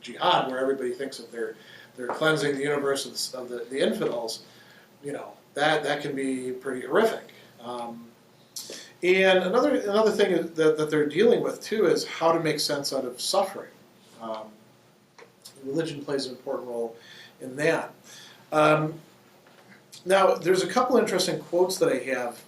jihad, where everybody thinks that they're cleansing the universe of the infidels, that can be pretty horrific. And another thing that they're dealing with too is how to make sense out of suffering. Religion plays an important role in that. Now, there's a couple interesting quotes that I have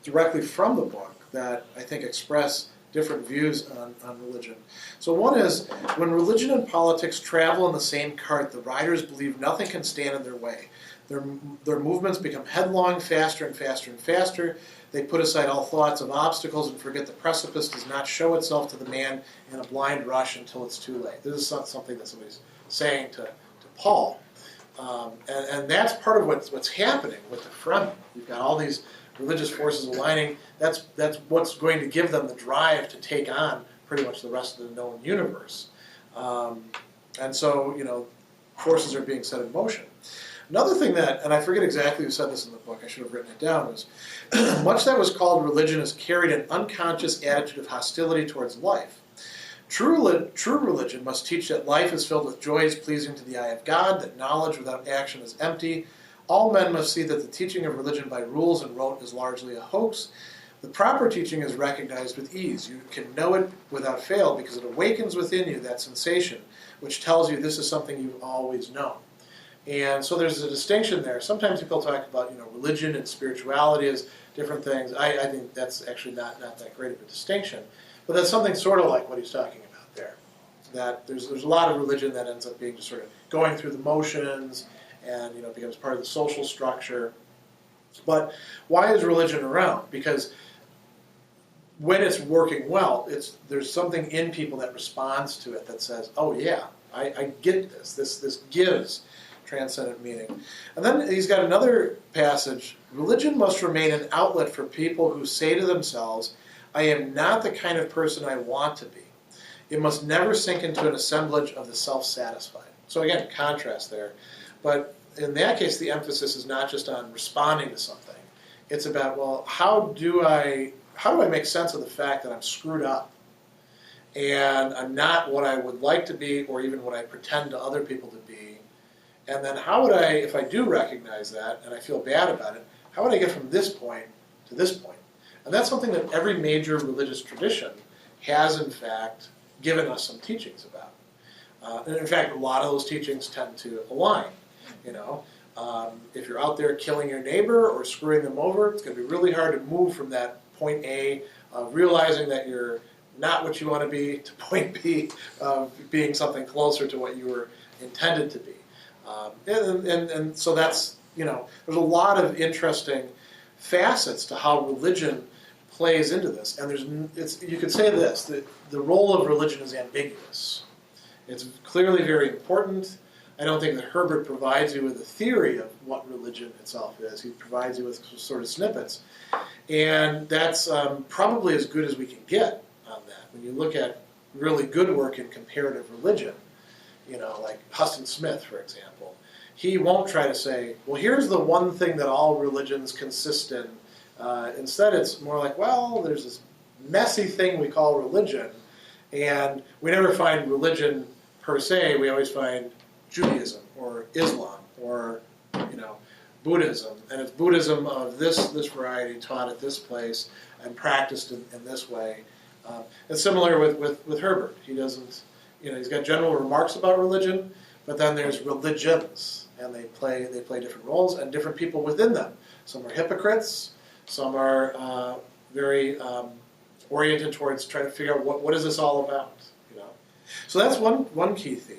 directly from the book that I think express different views on religion. So one is, when religion and politics travel in the same cart, the riders believe nothing can stand in their way. Their movements become headlong, faster and faster and faster. They put aside all thoughts of obstacles and forget the precipice does not show itself to the man in a blind rush until it's too late. This is something that somebody's saying to Paul. And that's part of what's happening with the Fremen. You've got all these religious forces aligning. That's what's going to give them the drive to take on pretty much the rest of the known universe. And so, forces are being set in motion. Another thing that, and I forget exactly who said this in the book, I should have written it down, was much that was called religion has carried an unconscious attitude of hostility towards life. True religion must teach that life is filled with joys pleasing to the eye of God, that knowledge without action is empty. All men must see that the teaching of religion by rules and rote is largely a hoax. The proper teaching is recognized with ease. You can know it without fail because it awakens within you that sensation which tells you this is something you've always known. And so there's a distinction there. Sometimes people talk about religion and spirituality as different things. I think that's actually not that great of a distinction. But that's something sort of like what he's talking about there. That there's a lot of religion that ends up being just sort of going through the motions and becomes part of the social structure. But why is religion around? Because when it's working well, there's something in people that responds to it that says, oh yeah, I get this. This gives transcendent meaning. And then he's got another passage. Religion must remain an outlet for people who say to themselves, I am not the kind of person I want to be. It must never sink into an assemblage of the self-satisfied. So again, contrast there. But in that case, the emphasis is not just on responding to something. It's about, well, how do I make sense of the fact that I'm screwed up and I'm not what I would like to be or even what I pretend to other people to be? And then how would I, if I do recognize that and I feel bad about it, how would I get from this point to this point? And that's something that every major religious tradition has, in fact, given us some teachings about. And in fact, a lot of those teachings tend to align. If you're out there killing your neighbor or screwing them over, it's going to be really hard to move from that point A of realizing that you're not what you want to be to point B of being something closer to what you were intended to be. And so that's, there's a lot of interesting facets to how religion plays into this. And you could say this, that the role of religion is ambiguous. It's clearly very important. I don't think that Herbert provides you with a theory of what religion itself is. He provides you with sort of snippets. And that's probably as good as we can get on that. When you look at really good work in comparative religion, like Huston Smith, for example, he won't try to say, well, here's the one thing that all religions consist in. Instead, it's more like, well, there's this messy thing we call religion, and we never find religion per se. We always find Judaism or Islam or Buddhism, and it's Buddhism of this variety taught at this place and practiced in this way. It's similar with Herbert. He doesn't, he's got general remarks about religion, but then there's religions, and they play different roles and different people within them. Some are hypocrites. Some are very oriented towards trying to figure out what is this all about. So that's one key theme.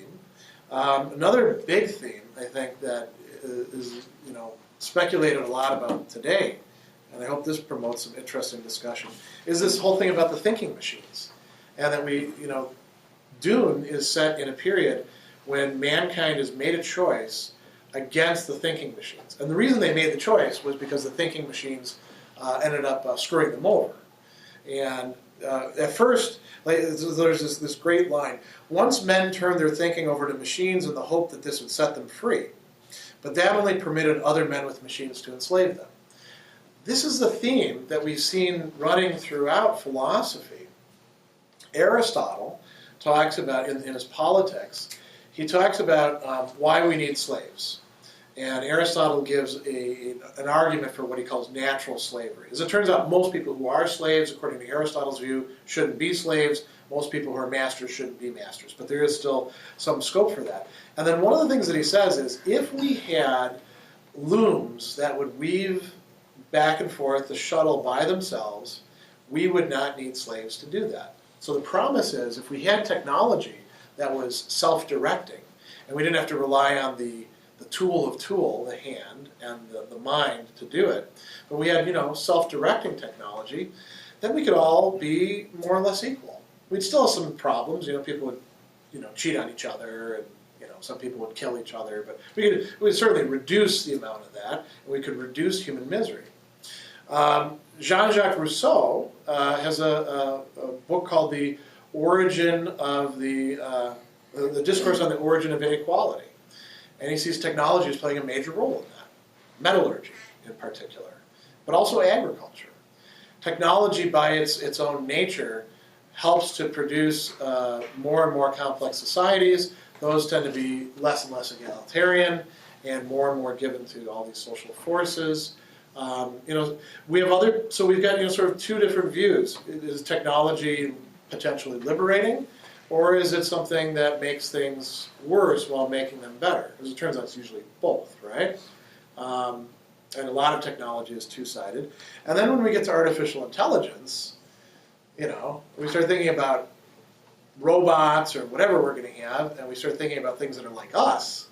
Another big theme, I think, that is speculated a lot about today, and I hope this promotes some interesting discussion, is this whole thing about the thinking machines, and that Dune is set in a period when mankind has made a choice against the thinking machines, and the reason they made the choice was because the thinking machines ended up screwing them over, and at first, there's this great line. Once men turned their thinking over to machines in the hope that this would set them free, but that only permitted other men with machines to enslave them. This is the theme that we've seen running throughout philosophy. Aristotle talks about, in his Politics, he talks about why we need slaves. And Aristotle gives an argument for what he calls natural slavery. As it turns out, most people who are slaves, according to Aristotle's view, shouldn't be slaves. Most people who are masters shouldn't be masters. But there is still some scope for that. And then one of the things that he says is, if we had looms that would weave back and forth the shuttle by themselves, we would not need slaves to do that. So the promise is, if we had technology that was self-directing, and we didn't have to rely on the tool of tool, the hand, and the mind to do it, but we had, self-directing technology, then we could all be more or less equal. We'd still have some problems, people would, cheat on each other, and, some people would kill each other, but we would certainly reduce the amount of that, and we could reduce human misery. Jean-Jacques Rousseau has a book called The Origin of the Discourse on the Origin of Inequality. And he sees technology as playing a major role in that. Metallurgy, in particular, but also agriculture. Technology, by its own nature, helps to produce more and more complex societies. Those tend to be less and less egalitarian, and more given to all these social forces. We have so we've got sort of two different views. Is technology potentially liberating, or is it something that makes things worse while making them better? Because it turns out it's usually both, right? And a lot of technology is two-sided. And then when we get to artificial intelligence, we start thinking about robots or whatever we're going to have, and we start thinking about things that are like us,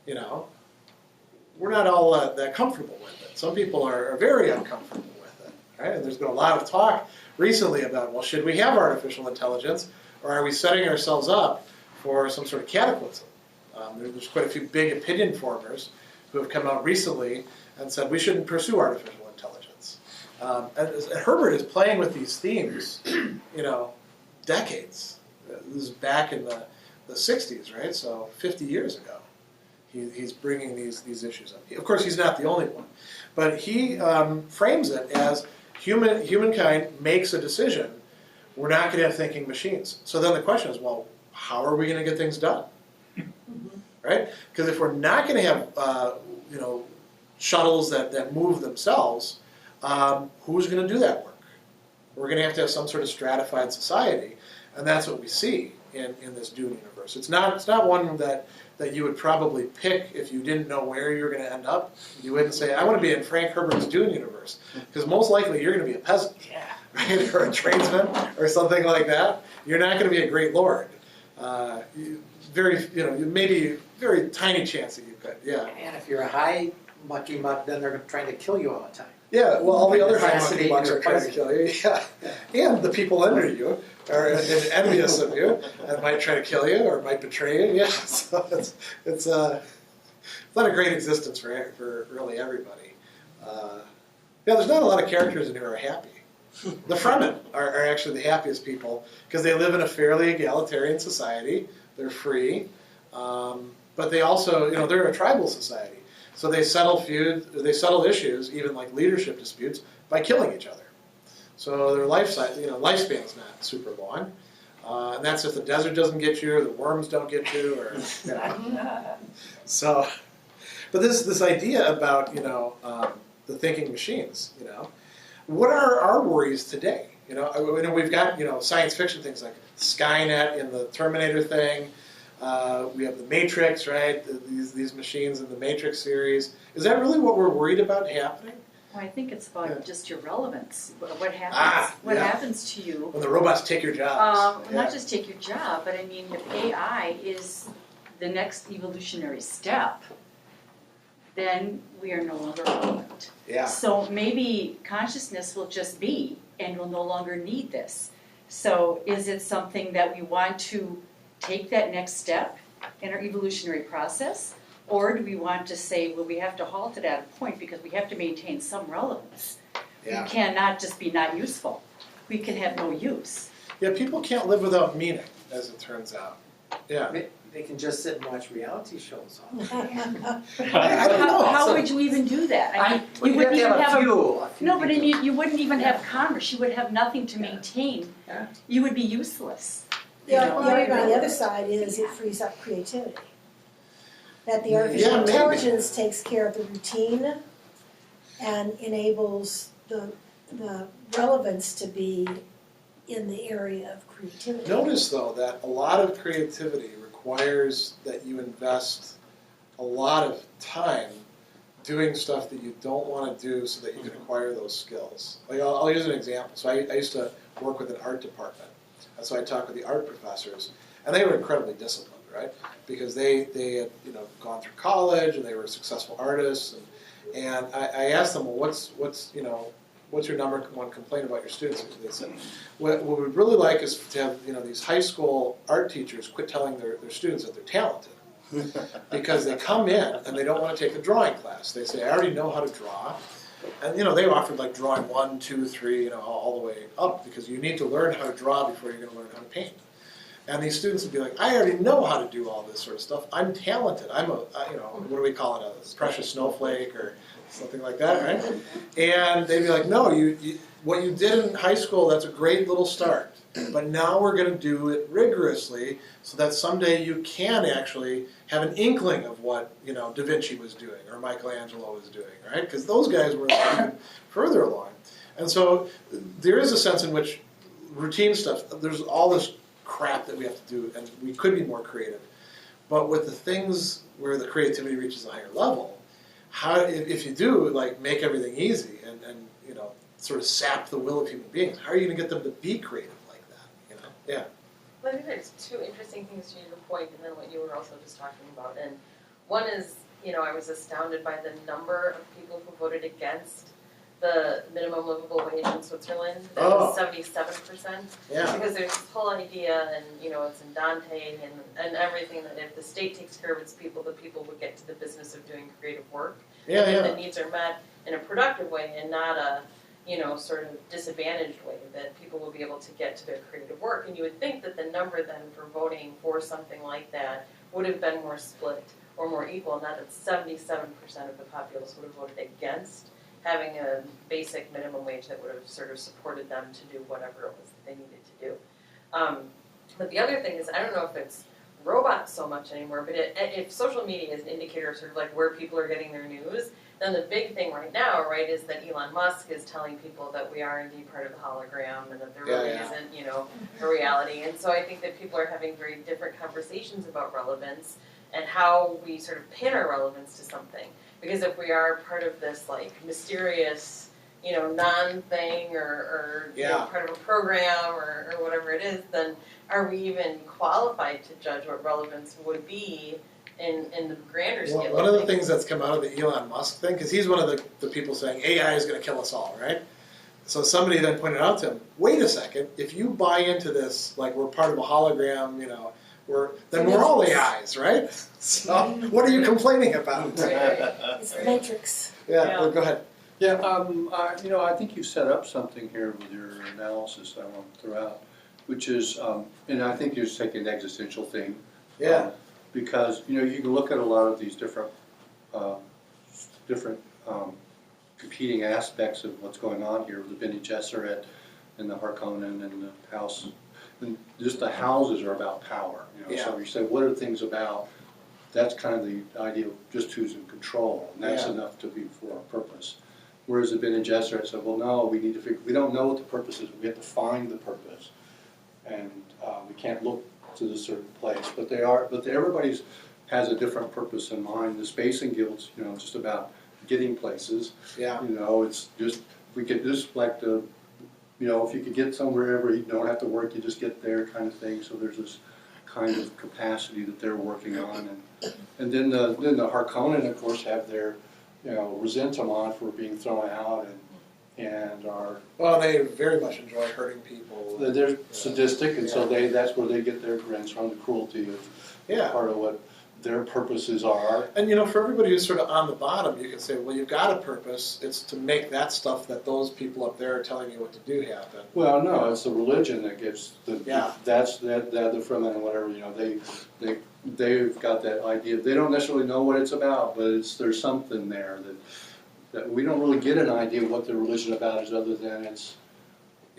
we're not all that comfortable with it. Some people are very uncomfortable with it, right? And there's been a lot of talk recently about, well, should we have artificial intelligence, or are we setting ourselves up for some sort of cataclysm? There's quite a few big opinion formers who have come out recently and said we shouldn't pursue artificial intelligence. And Herbert is playing with these themes, decades. This is back in the 60s, right? So 50 years ago. He's bringing these issues up. Of course, he's not the only one. But he frames it as humankind makes a decision. We're not going to have thinking machines. So then the question is, well, how are we going to get things done? Right? Because if we're not going to have shuttles that move themselves, who's going to do that work? We're going to have some sort of stratified society, and that's what we see in this Dune universe. It's not one that you would probably pick if you didn't know where you're going to end up. You wouldn't say, I want to be in Frank Herbert's Dune universe, because most likely you're going to be a peasant, right? Or a tradesman, or something like that. You're not going to be a great lord. very, maybe very tiny chance that you could, yeah. And if you're a high mucky muck, then they're trying to kill you all the time. Yeah, well, all the other high monkey Assassinate bucks your are trying to kill you, yeah. And the people under you are envious of you and might try to kill you or might betray you, yeah. So it's not a great existence for really everybody. Yeah, there's not a lot of characters in here who are happy. The Fremen are actually the happiest people because they live in a fairly egalitarian society. They're free, but they also, they're a tribal society. So they settle issues, even like leadership disputes, by killing each other. So their lifespan's not super long, and that's if the desert doesn't get you, or the worms don't get you, or so. But this idea about the thinking machines, what are our worries today? We've got science fiction things like Skynet in the Terminator thing. We have the Matrix, right? These machines in the Matrix series. Is that really what we're worried about happening? Well, I think it's about just your relevance. What happens? What happens to you? When the robots take your jobs. Not just take your job, but I mean, if AI is the next evolutionary step, then we are no longer relevant. Yeah. So maybe consciousness will just be, and we'll no longer need this. So is it something that we want to take that next step in our evolutionary process? Or do we want to say, well, we have to halt it at a point because we have to maintain some relevance. Yeah. We cannot just be not useful. We can have no use. Yeah, people can't live without meaning, as it turns out. Yeah. They can just sit and watch reality shows all day. I don't know. How would you even do that? I mean, Well, you wouldn't even have a a few no, but I people. mean, you wouldn't even have commerce. You would have nothing to maintain. Yeah. You would be useless. The argument on the other side is it frees up creativity. That the artificial Yeah, maybe. intelligence takes care of the routine and enables the relevance to be in the area of creativity. Notice, though, that a lot of creativity requires that you invest a lot of time doing stuff that you don't want to do so that you can acquire those skills. Like I'll use an example. So I used to work with an art department, and so I talked with the art professors, and they were incredibly disciplined, right? Because they had gone through college and they were successful artists, and I asked them, well, what's your number one complaint about your students? They said, what we'd really like is to have these high school art teachers quit telling their students that they're talented. Because they come in and they don't want to take the drawing class. They say, I already know how to draw. And they offered like drawing 1, 2, 3, all the way up, because you need to learn how to draw before you're going to learn how to paint. And these students would be like, I already know how to do all this sort of stuff. I'm talented. I'm what do we call it, a precious snowflake or something like that, right? And they'd be like, no, what you did in high school, that's a great little start. But now we're going to do it rigorously so that someday you can actually have an inkling of what, Da Vinci was doing or Michelangelo was doing, right? Because those guys were even further along. And so there is a sense in which routine stuff, there's all this crap that we have to do, and we could be more creative. But with the things where the creativity reaches a higher level, if you do make everything easy and sort of sap the will of human beings, how are you going to get them to be creative like that? Yeah. Well, I think there's two interesting things to your point, and then what you were also just talking about. And one is, I was astounded by the number of people who voted against the minimum livable wage in Switzerland. It was 77%. Yeah. Because there's this whole idea, and it's in Dante and everything, that if the state takes care of its people, the people would get to the business of doing creative work. Yeah, and yeah. the needs are met in a productive way and not a sort of disadvantaged way, that people will be able to get to their creative work. And you would think that the number then for voting for something like that would have been more split or more equal, not that 77% of the populace would have voted against having a basic minimum wage that would have sort of supported them to do whatever it was that they needed to do. But the other thing is, I don't know if it's robots so much anymore, but if social media is an indicator of sort of like where people are getting their news, then the big thing right now, right, is that Elon Musk is telling people that we are indeed part of the hologram and that there really isn't, a reality. And so I think that people are having very different conversations about relevance and how we sort of pin our relevance to something. Because if we are part of this mysterious, non-thing or part of a program or whatever it is, then are we even qualified to judge what relevance would be in the grander scale? One of the things that's come out of the Elon Musk thing, because he's one of the people saying AI is going to kill us all, right? So somebody then pointed out to him, wait a second, if you buy into this, like we're part of a hologram, then we're all AIs, right? So what are you complaining about? It's the Matrix. Yeah, well, go ahead. Yeah, I think you set up something here with your analysis I want to throw out, which is, and I think you're taking an existential thing. Yeah. Because, you can look at a lot of these different competing aspects of what's going on here with the Bene Gesserit and the Harkonnen and the house. And just the houses are about power. So you say, what are things about? That's kind of the idea of just who's in control, and that's enough to be for our purpose. Whereas the Bene Gesserit said, well, no, we need to figure. We don't know what the purpose is. We have to find the purpose, and we can't look to this certain place. But everybody's has a different purpose in mind. The Spacing Guild's, just about getting places. Yeah. It's just we could just like the, if you could get somewhere where you don't have to work, you just get there kind of thing. So there's this kind of capacity that they're working on, and then the Harkonnen, of course, have their resentment for being thrown out and are they very much enjoy hurting people. they're sadistic, and so that's where they get their grins from, the cruelty of part of what their purposes are. And for everybody who's sort of on the bottom, you can say, well, you've got a purpose. It's to make that stuff that those people up there are telling you what to do happen. Well, no, it's the religion that gives that's the Fremen and whatever. They've got that idea. They don't necessarily know what it's about, but there's something there that we don't really get an idea of what the religion about is, other than it's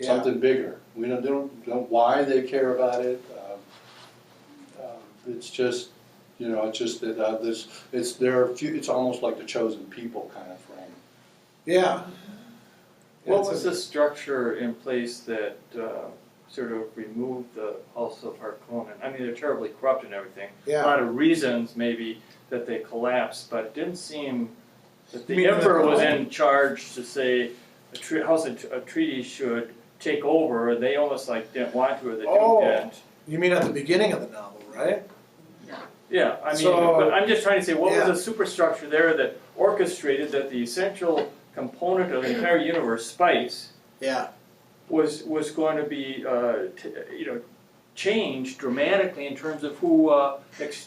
something bigger. We don't know why they care about it. It's just. It's just that it's almost like the chosen people kind of frame. Yeah. What was the structure in place that sort of removed the House of Harkonnen? I mean, they're terribly corrupt and everything. Yeah. A lot of reasons maybe that they collapsed, but it didn't seem that the You mean Emperor was that- in charge to say House of Atreides should take over. They almost didn't want to, or the Duke didn't. You mean at the beginning of the novel, right? Yeah, I mean, So- but I'm just trying to say, what Yeah. was the superstructure there that orchestrated that the essential component of the entire universe, spice, Yeah. was going to be changed dramatically in terms of who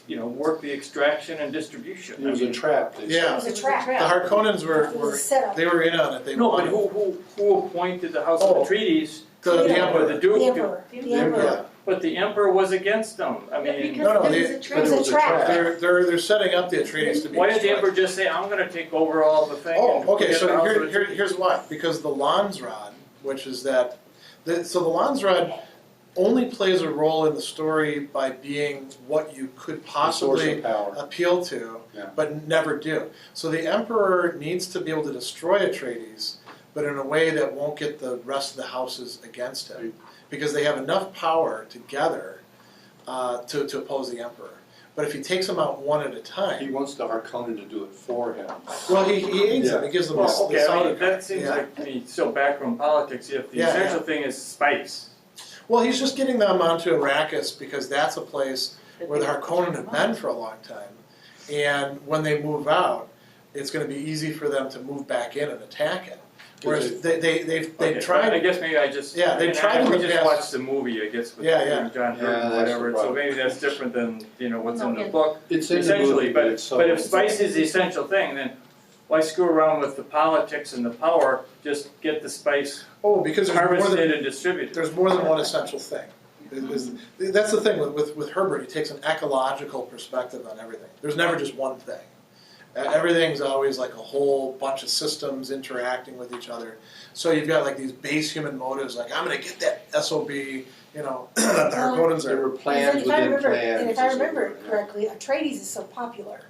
worked the extraction and distribution. It was a trap. Yeah. It was a trap. The Harkonnens It was a were setup. they were in on it. They No, but wanted who appointed the House Oh. of Atreides? the Yeah. Or Emperor. the Duke? The Emperor. The Emperor. Yeah. But the Emperor was against them. I mean, No, Because they- it was a It trap. was a trap. They're setting up the Atreides to be why did the destroyed. Emperor just say, "I'm going to take over all the thing"? Oh, and okay. forget So the House of Atreides"? here's why. Because the Landsrod, which is that, the Landsrod only plays a role in the story by being what you could Source possibly of power. appeal to, Yeah. but never do. So the Emperor needs to be able to destroy Atreides, but in a way that won't get the rest of the houses against him, because they have enough power together to oppose the Emperor. But if he takes them out one at a He time, wants the Harkonnen to do it for him. well, he aids them. He gives them Well, this okay, I solid mean, that seems like to me still backroom politics. If the Yeah, essential yeah. thing is spice, Well, he's just getting them onto Arrakis because that's a place where the Harkonnen have been for a long time. And when they move out, it's going to be easy for them to move back in and attack it. Whereas they've okay, tried. I guess maybe I just Yeah, they've and tried in we the just past. watched the movie. I guess with Yeah. John Hurt Yeah, and that's whatever. the So problem. maybe that's different than what's in the No, book. It's in the Essentially, movie, but it's so- if spice is the essential thing, then why screw around with the politics and the power? Just get the spice Oh, because harvested and distributed. there's more than one essential thing. That's the thing with Herbert. He takes an ecological perspective on everything. There's never just one thing. Everything's always like a whole bunch of systems interacting with each other. So you've got like these base human motives, like I'm going to get that SOB, that the Harkonnens There are. were plans And if I within remember, plans. and if I remember correctly, Atreides is so popular.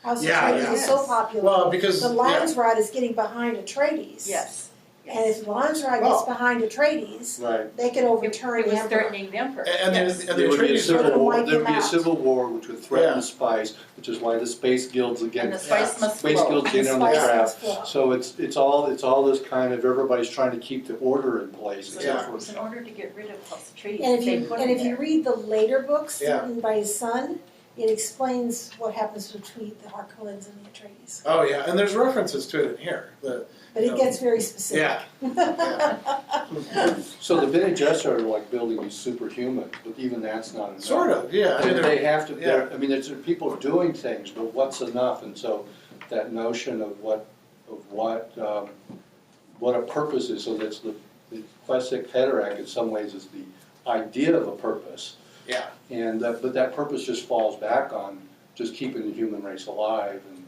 House Yeah, Atreides yeah. is so popular. Well, because The Landsrod is getting behind Atreides. Yes. And if Landsraad Well- gets behind Atreides, Right. they could overturn It was the Emperor. threatening the emperor. And Yes. the There would be a Atreides, civil war, Wipe there would them be a out. civil war which would threaten Yeah. the spice, which is why the space guilds again. And the spice must Space flow. guilds in on the Spice trap. must flow. So it's all this kind of, everybody's trying to keep the order in place. So Yeah. it was in order to get rid of House Atreides, And if they you, put and him if you there. read the later books Yeah. written by his son, it explains what happens between the Harkonnens and the Atreides. oh yeah, and there's references to it in here. But it gets very specific. Yeah, So the Bene Gesserit are like building these superhumans, but even that's not enough. sort of, yeah. I mean, And they're- they have to, I mean, there's people doing things, but what's enough? And so that notion of what a purpose is, so that's the classic Federac in some ways is the idea of a purpose. yeah. And but that purpose just falls back on just keeping the human race alive and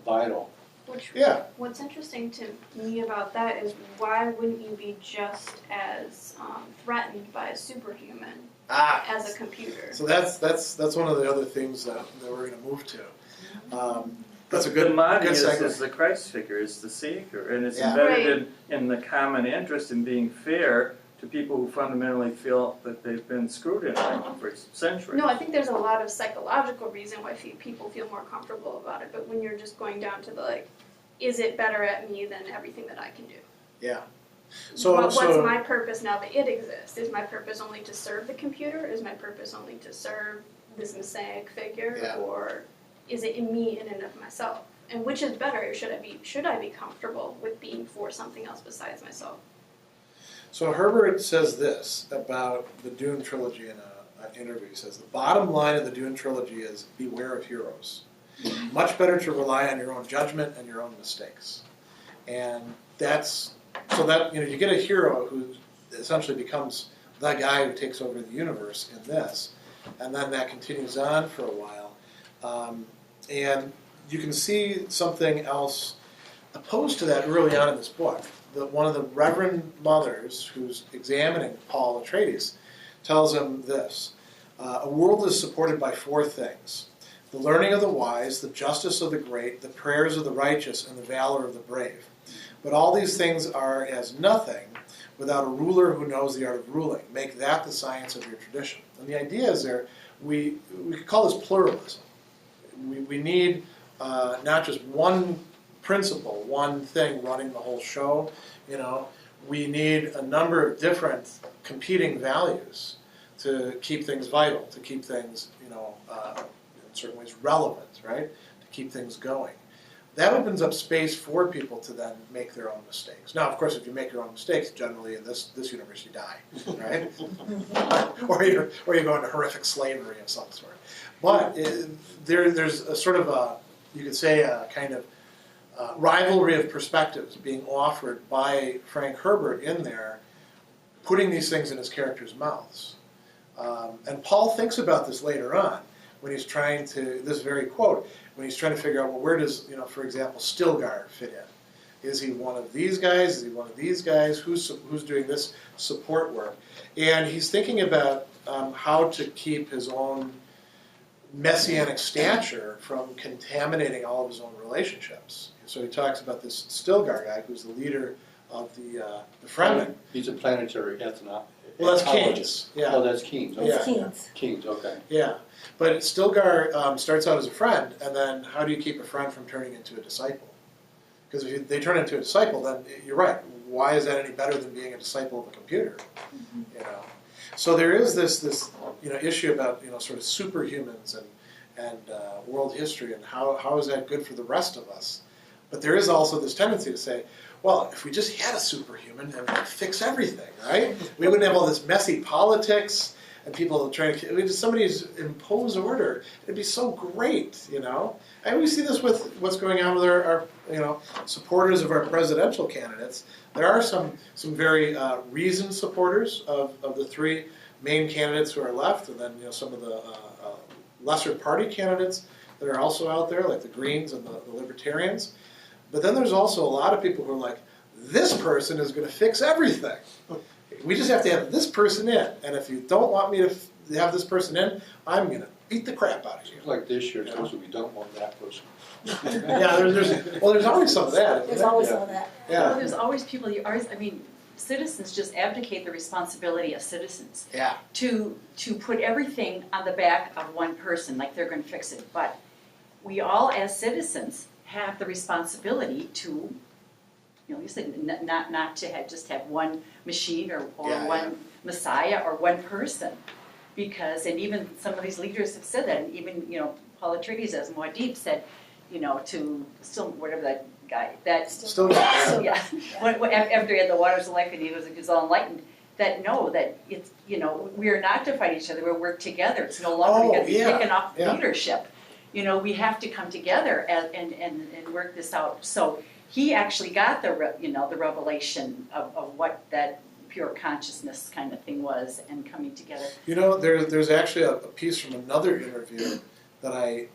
vital. Which, Yeah. what's interesting to me about that is why wouldn't you be just as threatened by a superhuman Ah, as a computer? so that's one of the other things that we're going to move to. That's a The good Mahdi good is segue. the Christ figure, is the Savior, and it's Yeah. embedded in the common interest in being fair to people who fundamentally feel that they've been screwed in life for centuries. No, I think there's a lot of psychological reason why people feel more comfortable about it, but when you're just going down to the like, is it better at me than everything that I can do? Yeah. So What's so my purpose now that it exists? Is my purpose only to serve the computer? Is my purpose only to serve this messianic figure? Yeah. Or is it in me in and of myself? And which is better? Should I be comfortable with being for something else besides myself? So Herbert says this about the Dune trilogy in an interview. He says, the bottom line of the Dune trilogy is beware of heroes. Much better to rely on your own judgment and your own mistakes. And that's, so that, you know, you get a hero who essentially becomes the guy who takes over the universe in this. And then that continues on for a while. And you can see something else opposed to that early on in this book. One of the Reverend Mothers who's examining Paul Atreides tells him this: a world is supported by four things: the learning of the wise, the justice of the great, the prayers of the righteous, and the valor of the brave. But all these things are as nothing without a ruler who knows the art of ruling. Make that the science of your tradition. And the idea is there, we could call this pluralism. We need not just one principle, one thing running the whole show. You know, we need a number of different competing values to keep things vital, to keep things, you know, in certain ways relevant, right? To keep things going. That opens up space for people to then make their own mistakes. Now, of course, if you make your own mistakes, generally in this universe you die, right? or you go into horrific slavery of some sort. But there's a sort of a, you could say, a kind of rivalry of perspectives being offered by Frank Herbert in there, putting these things in his characters' mouths. And Paul thinks about this later on when he's trying to, this very quote, when he's trying to figure out, well, where does, you know, for example, Stilgar fit in? Is he one of these guys? Is he one of these guys? Who's doing this support work? And he's thinking about how to keep his own messianic stature from contaminating all of his own relationships. So he talks about this Stilgar guy, who's the leader of the Fremen. He's a planetary ethno. Well, that's ethologist. Keynes. Yeah. Oh, that's Keynes. Okay. It's Keynes. Keynes, okay. Yeah, but Stilgar starts out as a friend, and then how do you keep a friend from turning into a disciple? Because if they turn into a disciple, then you're right. Why is that any better than being a disciple of a computer? Mm-hmm. You know, so there is this you know issue about sort of superhumans and world history and how is that good for the rest of us? But there is also this tendency to say, well, if we just had a superhuman, it would fix everything, right? We wouldn't have all this messy politics and people trying to, just somebody impose order. It'd be so great, you know? And we see this with what's going on with our supporters of our presidential candidates. There are some very reasoned supporters of the three main candidates who are left, and then some of the lesser party candidates that are also out there, like the Greens and the Libertarians. But then there's also a lot of people who are like, this person is going to fix everything. We just have to have this person in. And if you don't want me to have this person in, I'm going to beat the crap out of you. Like this year, tells you we don't want that person. Yeah, there's always some of that, isn't There's there? always some of that. Well, Yeah, there's always people, you always, I mean, citizens just abdicate the responsibility of citizens yeah. to put everything on the back of one person, like they're gonna fix it. But we all, as citizens, have the responsibility to, you know, you said, not to just have one machine or Yeah, one messiah or one person. Because, and even some of these leaders have said that, and even, you know, Paul Atreides as Muad'Dib said, you know, to still, whatever that guy, that, Still, yeah. yeah, after he had the waters of life and he was all enlightened, that no, that it's, you know, we are not to fight each other, we work together. It's no longer gonna be picking off leadership. You know, we have to come together and work this out. So he actually got the revelation of what that pure consciousness kind of thing was and coming together. You know, there's actually a piece from another interview that I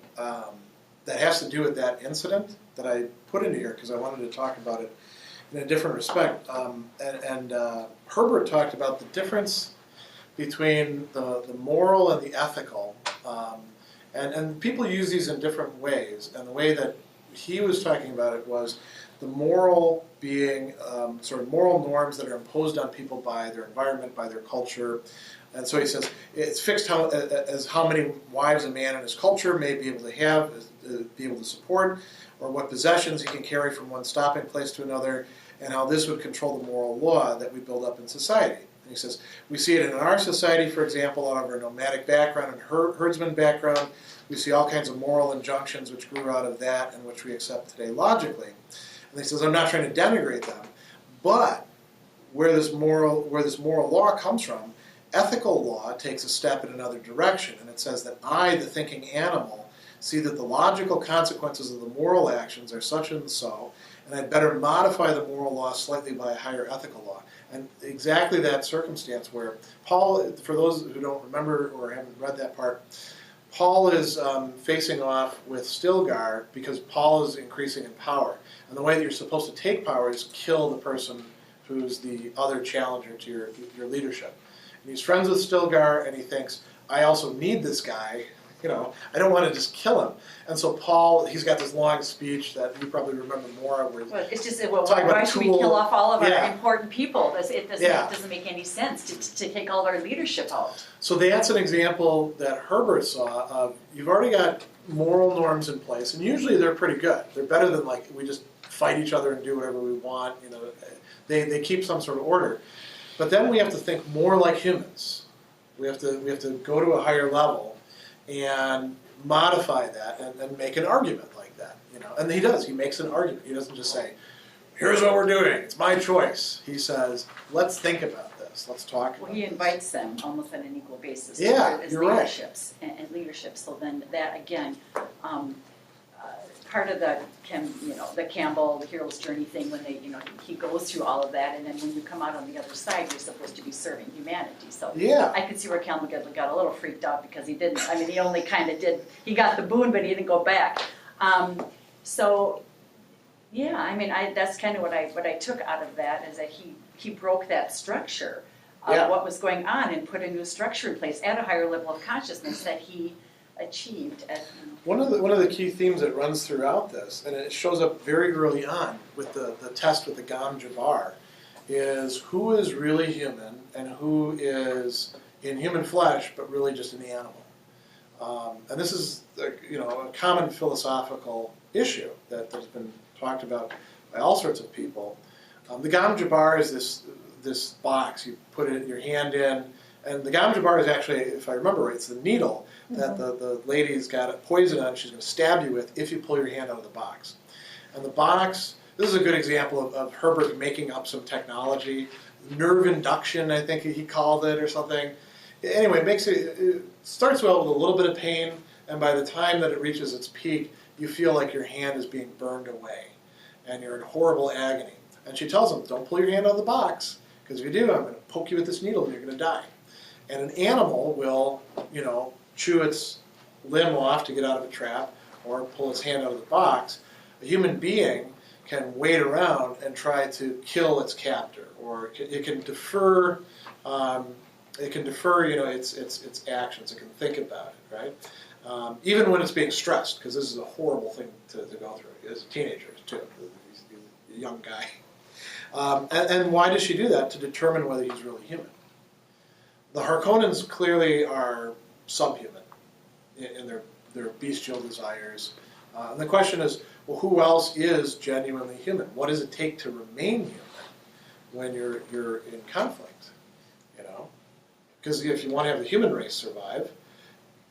that has to do with that incident that I put into here because I wanted to talk about it in a different respect. Herbert talked about the difference between the moral and the ethical, and people use these in different ways. And the way that he was talking about it was the moral being sort of moral norms that are imposed on people by their environment, by their culture. And so he says it's fixed as how many wives a man in his culture may be able to have, be able to support, or what possessions he can carry from one stopping place to another, and how this would control the moral law that we build up in society. And he says we see it in our society, for example, out of our nomadic background and herdsman background. We see all kinds of moral injunctions which grew out of that and which we accept today logically. And he says I'm not trying to denigrate them, but where this moral law comes from, ethical law takes a step in another direction, and it says that I, the thinking animal, see that the logical consequences of the moral actions are such and so, and I'd better modify the moral law slightly by a higher ethical law. And exactly that circumstance where Paul, for those who don't remember or haven't read that part, Paul is facing off with Stilgar because Paul is increasing in power. And the way that you're supposed to take power is kill the person who's the other challenger to your leadership. And he's friends with Stilgar, and he thinks, I also need this guy. You know, I don't want to just kill him. And so Paul, he's got this long speech that you probably remember more of. Where Well, it's just, why should we kill off all of our important people? It doesn't make any sense to take all of our leadership out. So that's an example that Herbert saw of, you've already got moral norms in place, and usually they're pretty good. They're better than like we just fight each other and do whatever we want. You know, they keep some sort of order. But then we have to think more like humans. We have to go to a higher level and modify that and make an argument like that. You know, and he does. He makes an argument. He doesn't just say, "Here's what we're doing. It's my choice." He says, "Let's think about this. Let's talk about." Well, he invites them almost on an equal basis. Yeah, as you're right. leaderships and leadership. So then that again. Part of the Campbell, the hero's journey thing, when he goes through all of that, and then when you come out on the other side, you're supposed to be serving humanity. So Yeah. I could see where Campbell got a little freaked out because he didn't. I mean, he only kind of did. He got the boon, but he didn't go back. So yeah, I mean, that's kind of what I took out of that is that he broke that structure of what was going on and put a new structure in place at a higher level of consciousness that he achieved. One of the key themes that runs throughout this, and it shows up very early on with the test with the Gam Jabbar, is who is really human and who is in human flesh but really just an animal. And this is a common philosophical issue that has been talked about by all sorts of people. The Gam Jabbar is this box you put your hand in, and the Gam Jabbar is actually, if I remember right, it's the needle that the lady's got a poison on, she's going to stab you with if you pull your hand out of the box. And the box, this is a good example of Herbert making up some technology, nerve induction, I think he called it, or something. Anyway, it starts well with a little bit of pain, and by the time that it reaches its peak, you feel like your hand is being burned away, and you're in horrible agony. And she tells him, don't pull your hand out of the box, because if you do, I'm going to poke you with this needle and you're going to die. And an animal will, chew its limb off to get out of a trap or pull its hand out of the box. A human being can wait around and try to kill its captor, or it can defer. Its actions. It can think about it, right? Even when it's being stressed, because this is a horrible thing to go through as a teenager too. He's a young guy. And why does she do that? To determine whether he's really human. The Harkonnens clearly are subhuman in their bestial desires. And the question is, well, who else is genuinely human? What does it take to remain human when you're in conflict? You know, because if you want to have the human race survive,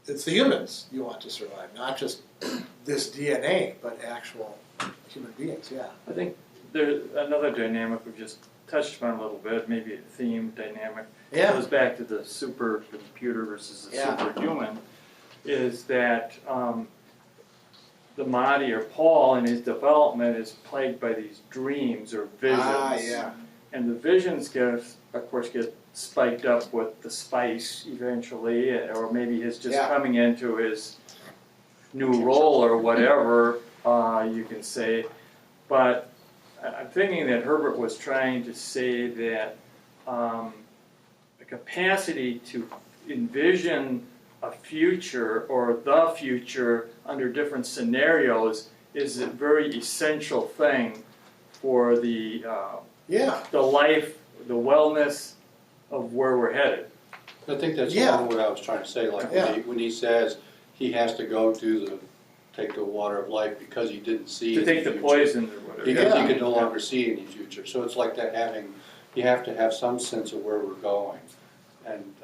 it's the humans you want to survive, not just this DNA, but actual human beings. Yeah. I think there's another dynamic we've just touched upon a little bit, maybe a theme dynamic. Yeah. Goes back to the supercomputer versus the Yeah. superhuman, is that the Mahdi or Paul in his development is plagued by these dreams or visions. Yeah. And the visions get spiked up with the spice eventually, or maybe his just Yeah. coming into his new role or whatever, you can say. But I'm thinking that Herbert was trying to say that the capacity to envision a future or the future under different scenarios is a very essential thing for the life, the wellness of where we're headed. I think that's Yeah. what I was trying to say, like Yeah. when he says he has to go to take the water of life because he didn't see To any take the future. poison or whatever. Because Yeah. he could no longer see any future. So it's like that you have to have some sense of where we're going. And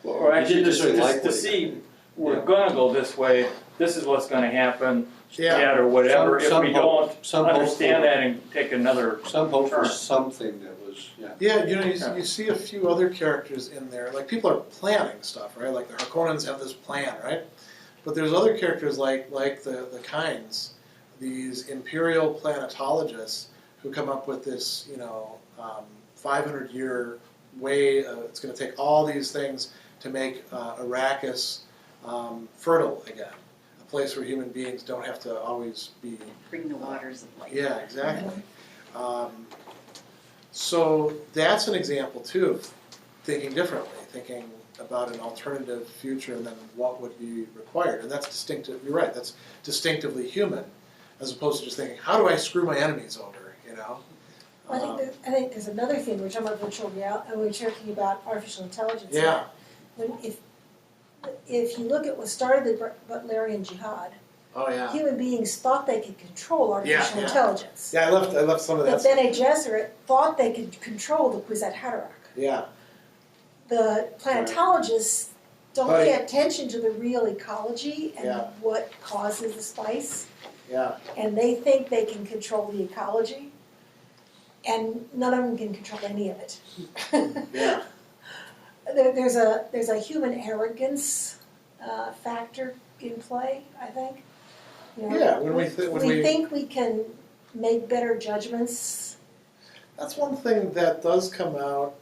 Or he actually, just just didn't like to what he see, did. we're Yeah. gonna go this way, this is what's gonna happen, Yeah. yet or whatever, if Some we hope- don't some hope understand for- that and take another, Some hope for Sure. something that was, yeah. Yeah, you see a few other characters in there. Like, people are planning stuff, right? Like, the Harkonnens have this plan, right? But there's other characters like the Kynes, these imperial planetologists who come up with this, 500-year way. It's going to take all these things to make Arrakis fertile again, a place where human beings don't have to always be. Bring the waters of life. Yeah, exactly. So that's an example too of thinking differently, thinking about an alternative future and then what would be required. And that's distinctive. You're right. That's distinctively human, as opposed to just thinking, how do I screw my enemies over? I think there's another thing, we're talking about virtual reality, we're talking about artificial intelligence. Yeah. If you look at what started the Butlerian Jihad, Oh yeah. human beings thought they could control artificial Yeah. intelligence. Yeah, I left some of The that. Bene Gesserit thought they could control the Kwisatz Haderach. Yeah. The planetologists don't Right. pay attention to the real ecology and Yeah. what causes the spice, Yeah. and they think they can control the ecology, and none of them can control any of it. Yeah. There's a human arrogance factor in play, I think. Yeah, when we think we can make better judgments. That's one thing that does come out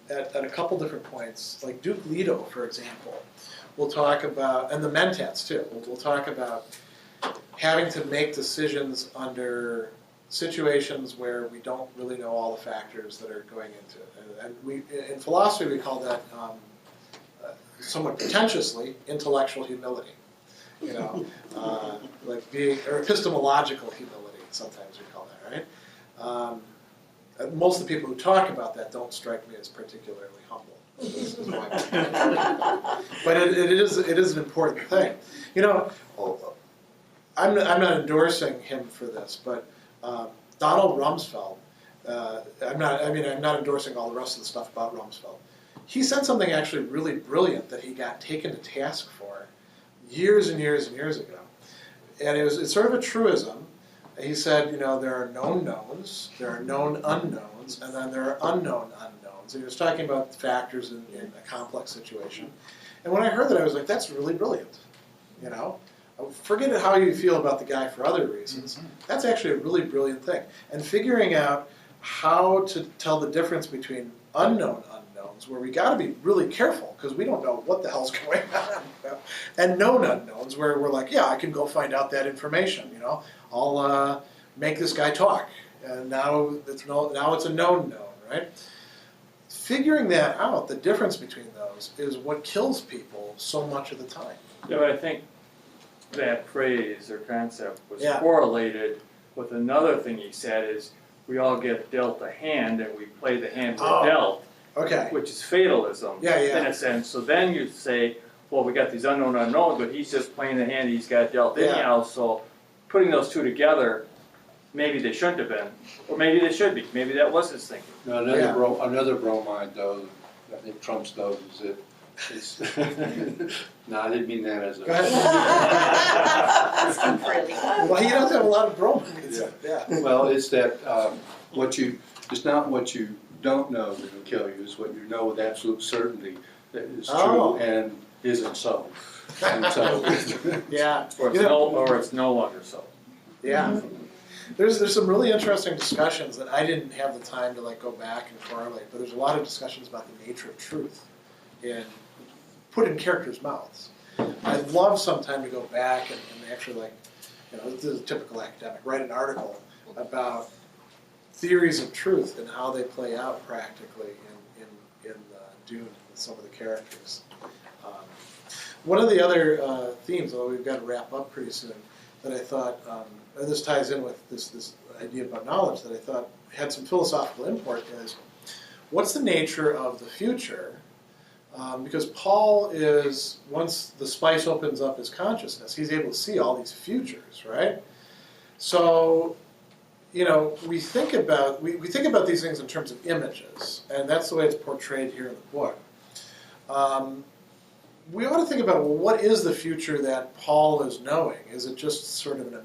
at a couple different points. Like Duke Leto, for example, will talk about, and the Mentats too, we'll talk about having to make decisions under situations where we don't really know all the factors that are going into it. And we, in philosophy, we call that somewhat pretentiously intellectual humility. Like being, or epistemological humility, sometimes we call that, right? Most of the people who talk about that don't strike me as particularly humble. But it is an important thing. I'm not endorsing him for this, but Donald Rumsfeld. I'm not endorsing all the rest of the stuff about Rumsfeld. He said something actually really brilliant that he got taken to task for years and years and years ago, and it's sort of a truism. He said, there are known knowns, there are known unknowns, and then there are unknown unknowns. And he was talking about factors in a complex situation. And when I heard that, I was like, that's really brilliant. Forget how you feel about the guy for other reasons. Mm-hmm. That's actually a really brilliant thing. And figuring out how to tell the difference between unknown unknowns, where we got to be really careful because we don't know what the hell's going on, and known unknowns, where we're like, yeah, I can go find out that information. I'll make this guy talk, and now it's a known known, right? figuring that out, the difference between those, is what kills people so much of the time. Yeah, but I think that phrase or concept was Yeah. correlated with another thing he said is we all get dealt a hand and we play the hand we're Oh. dealt, Okay. which is fatalism Yeah, yeah. in a sense. So then you say, well, we got these unknown unknowns, but he's just playing the hand he's got dealt Yeah. anyhow. So putting those two together, maybe they shouldn't have been, or maybe they should be. Maybe that was his thinking. Now, another bromide though, I think trumps those is that it's, no, I didn't mean that as a. Go ahead. Speak freely. Well, you don't have a lot of bromides. Yeah. Well, it's that, it's not what you don't know that will kill you, it's what you know with absolute certainty that is Oh. true and isn't so. And so, Yeah. Or it's, You know- or it's no longer so. Yeah. There's some really interesting discussions that I didn't have the time to like go back and correlate, but there's a lot of discussions about the nature of truth and put in characters' mouths. I'd love sometime to go back and actually like, this is a typical academic, write an article about theories of truth and how they play out practically in Dune with some of the characters. One of the other themes, although we've got to wrap up pretty soon, that I thought, and this ties in with this idea about knowledge that I thought had some philosophical import is, what's the nature of the future? Because Paul is, once the spice opens up his consciousness, he's able to see all these futures, right? So, we think about these things in terms of images, and that's the way it's portrayed here in the book. We ought to think about, well, what is the future that Paul is knowing? Is it just sort of an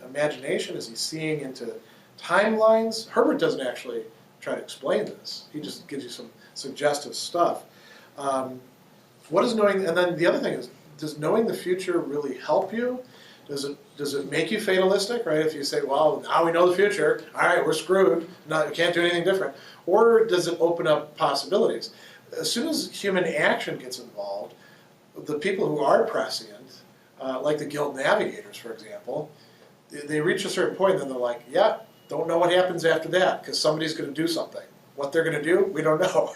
imagination? Is he seeing into timelines? Herbert doesn't actually try to explain this. He just gives you some suggestive stuff. What is knowing? And then the other thing is, does knowing the future really help you? Does it make you fatalistic, right? If you say, well, now we know the future, all right, we're screwed, we can't do anything different. Or does it open up possibilities? As soon as human action gets involved, the people who are prescient, like the Guild Navigators, for example, they reach a certain point and then they're like, yeah, don't know what happens after that because somebody's going to do something. What they're going to do, we don't know.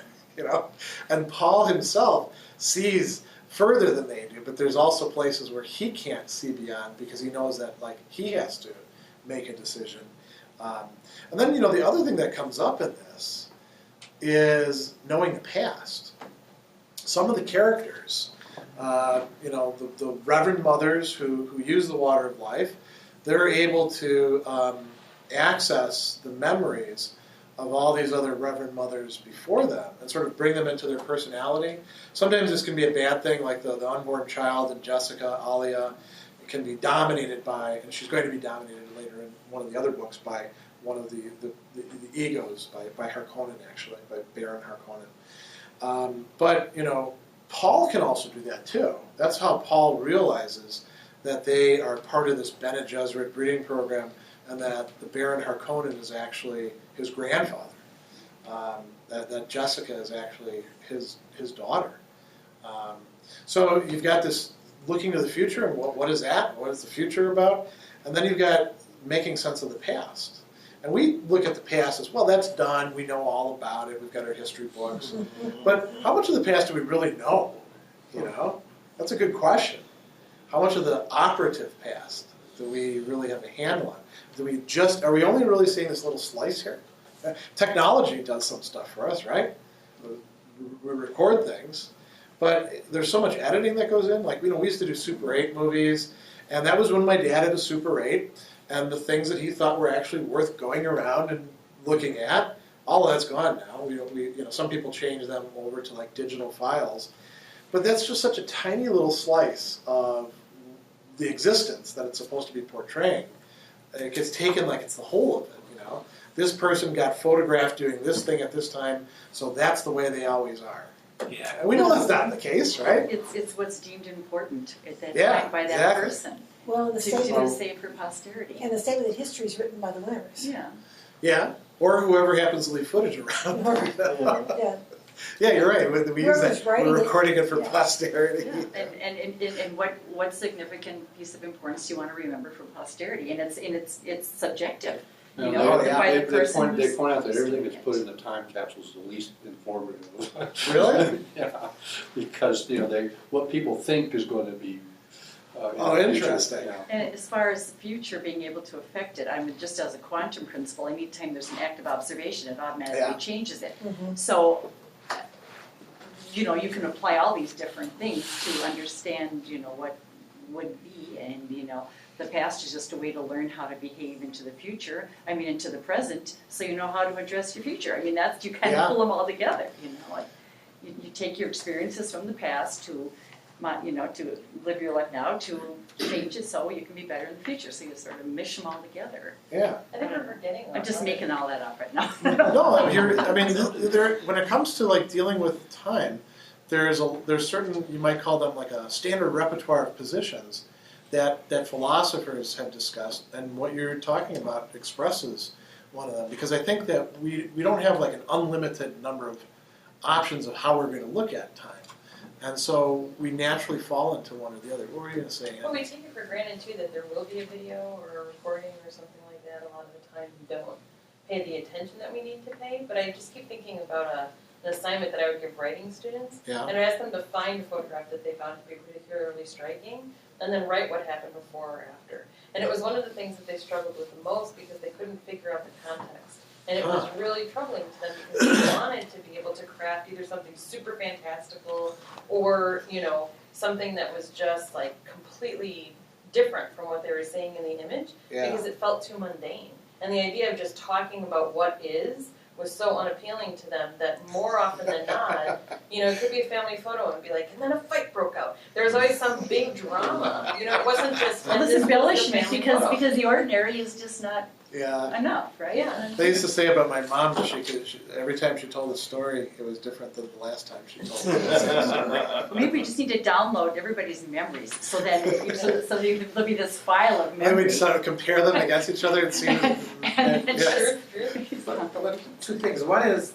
And Paul himself sees further than they do, but there's also places where he can't see beyond because he knows that he has to make a decision. And then the other thing that comes up in this is knowing the past. Some of the characters, the Reverend Mothers who use the water of life, they're able to access the memories of all these other Reverend Mothers before them and sort of bring them into their personality. Sometimes this can be a bad thing, like the unborn child in Jessica, Alia, it can be dominated by, and she's going to be dominated later in one of the other books by one of the egos, by Harkonnen actually, by Baron Harkonnen. But Paul can also do that too. That's how Paul realizes that they are part of this Bene Gesserit breeding program and that the Baron Harkonnen is actually his grandfather. That Jessica is actually his daughter. So you've got this looking to the future, and what is that? What is the future about? And then you've got making sense of the past. And we look at the past as, well, that's done, we know all about it, we've got our history books. But how much of the past do we really know? That's a good question. How much of the operative past do we really have a handle on? Are we only really seeing this little slice here? Technology does some stuff for us, right? We record things, but there's so much editing that goes in. We used to do Super 8 movies, and that was when my dad had a Super 8, and the things that he thought were actually worth going around and looking at, all of that's gone now. Some people change them over to digital files, but that's just such a tiny little slice of the existence that it's supposed to be portraying. It gets taken like it's the whole of it, This person got photographed doing this thing at this time, so that's the way they always are. Yeah, and we know that's not the case, right? It's what's deemed important at that Yeah, time by that exactly. person Well, to save for posterity. and the statement that history is written by the winners. Yeah. Yeah, or whoever happens to leave footage around. Yeah. Yeah, you're right. We use Whoever's that. writing We're it. recording it for Yeah. posterity. Yeah. And what significant piece of importance do you want to remember for posterity? And it's subjective. You And know, yeah, by the they point person's out that everything that's put in experience. the time capsule is the least informative. Really? Yeah, because, what people think is gonna be, Oh, in the future, interesting. yeah. And as far as the future being able to affect it, I mean, just as a quantum principle, anytime there's an active observation, it automatically Yeah. changes it. Mhm. So, you can apply all these different things to understand, what would be, and, the past is just a way to learn how to behave into the future, into the present, so you know how to address your future. I mean, that's, you kind Yeah. of pull them all together, like, you take your experiences from the past to to live your life now, to change it so you can be better in the future, so you sort of mish them all together. Yeah. I think we're forgetting one. I'm just making all that up right now. No, when it comes to like dealing with time, there's certain, you might call them like a standard repertoire of positions that philosophers have discussed, and what you're talking about expresses one of them, because I think that we don't have like an unlimited number of options of how we're going to look at time. And so we naturally fall into one or the other. What were you going to say, Ann? Well, we take it for granted too that there will be a video or a recording or something like that. A lot of the time we don't pay the attention that we need to pay. But I just keep thinking about an assignment that I would give writing students. Yeah. And I ask them to find a photograph that they found to be particularly striking and then write what happened before or after. And it was one of the things that they struggled with the most because they couldn't figure out the context. And it was really troubling to them because they wanted to be able to craft either something super fantastical or, something that was just like completely different from what they were seeing in the image because it felt too mundane. And the idea of just talking about what is was so unappealing to them that more often than not, it could be a family photo and be like, and then a fight broke out. There was always some big drama. It wasn't just Well, and this was the embellishment, family because photo. the ordinary is just not Yeah. enough, right? Yeah. They used to say about my mom that every time she told a story, it was different than the last time she told it. Maybe we just need to download everybody's memories, so that there'll be this file of Maybe we memories. sort of compare them against each other and see. And it's Yeah. just- But two things. One is,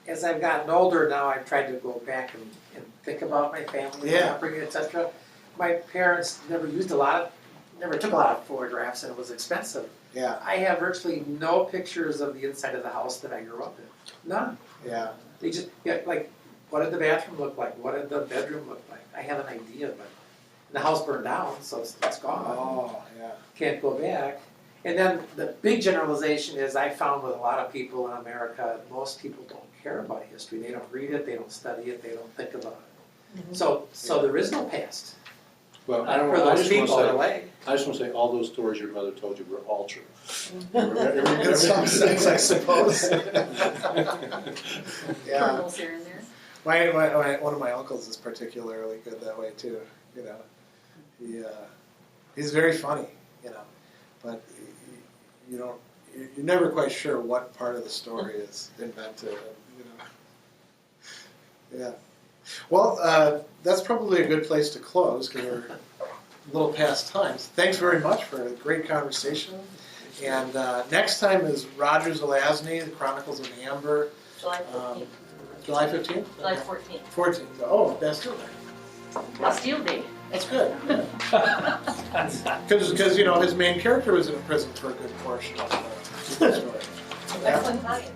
as I've gotten older now, I've tried to go back and think about my family, my Yeah. upbringing, etc. My parents never took a lot of photographs, and it was expensive. Yeah, I have virtually no pictures of the inside of the house that I grew up in. None. yeah. They just, like, what did the bathroom look like? What did the bedroom look like? I have an idea, but the house burned down, so it's gone. Oh, yeah. Can't go back. And then the big generalization is I found with a lot of people in America, most people don't care about history. They don't read it, they don't study it, they don't think about it. So there is no past. Well, I For those people in a way. I just want to say, all those stories your mother told you were all true. In some sense, I suppose. Yeah. Kernels here and there. One of my uncles is particularly good that way too. He's very funny, but you're never quite sure what part of the story is invented. Yeah. Well, that's probably a good place to close because we're a little past time. Thanks very much for a great conversation. And next time is Roger Zelazny, The Chronicles of Amber, July 15th. July 15th? July 14th. 14th. Oh, that's good. Bastille Day. That's good. Because his main character was in prison for a good portion of the story. Excellent tie-in.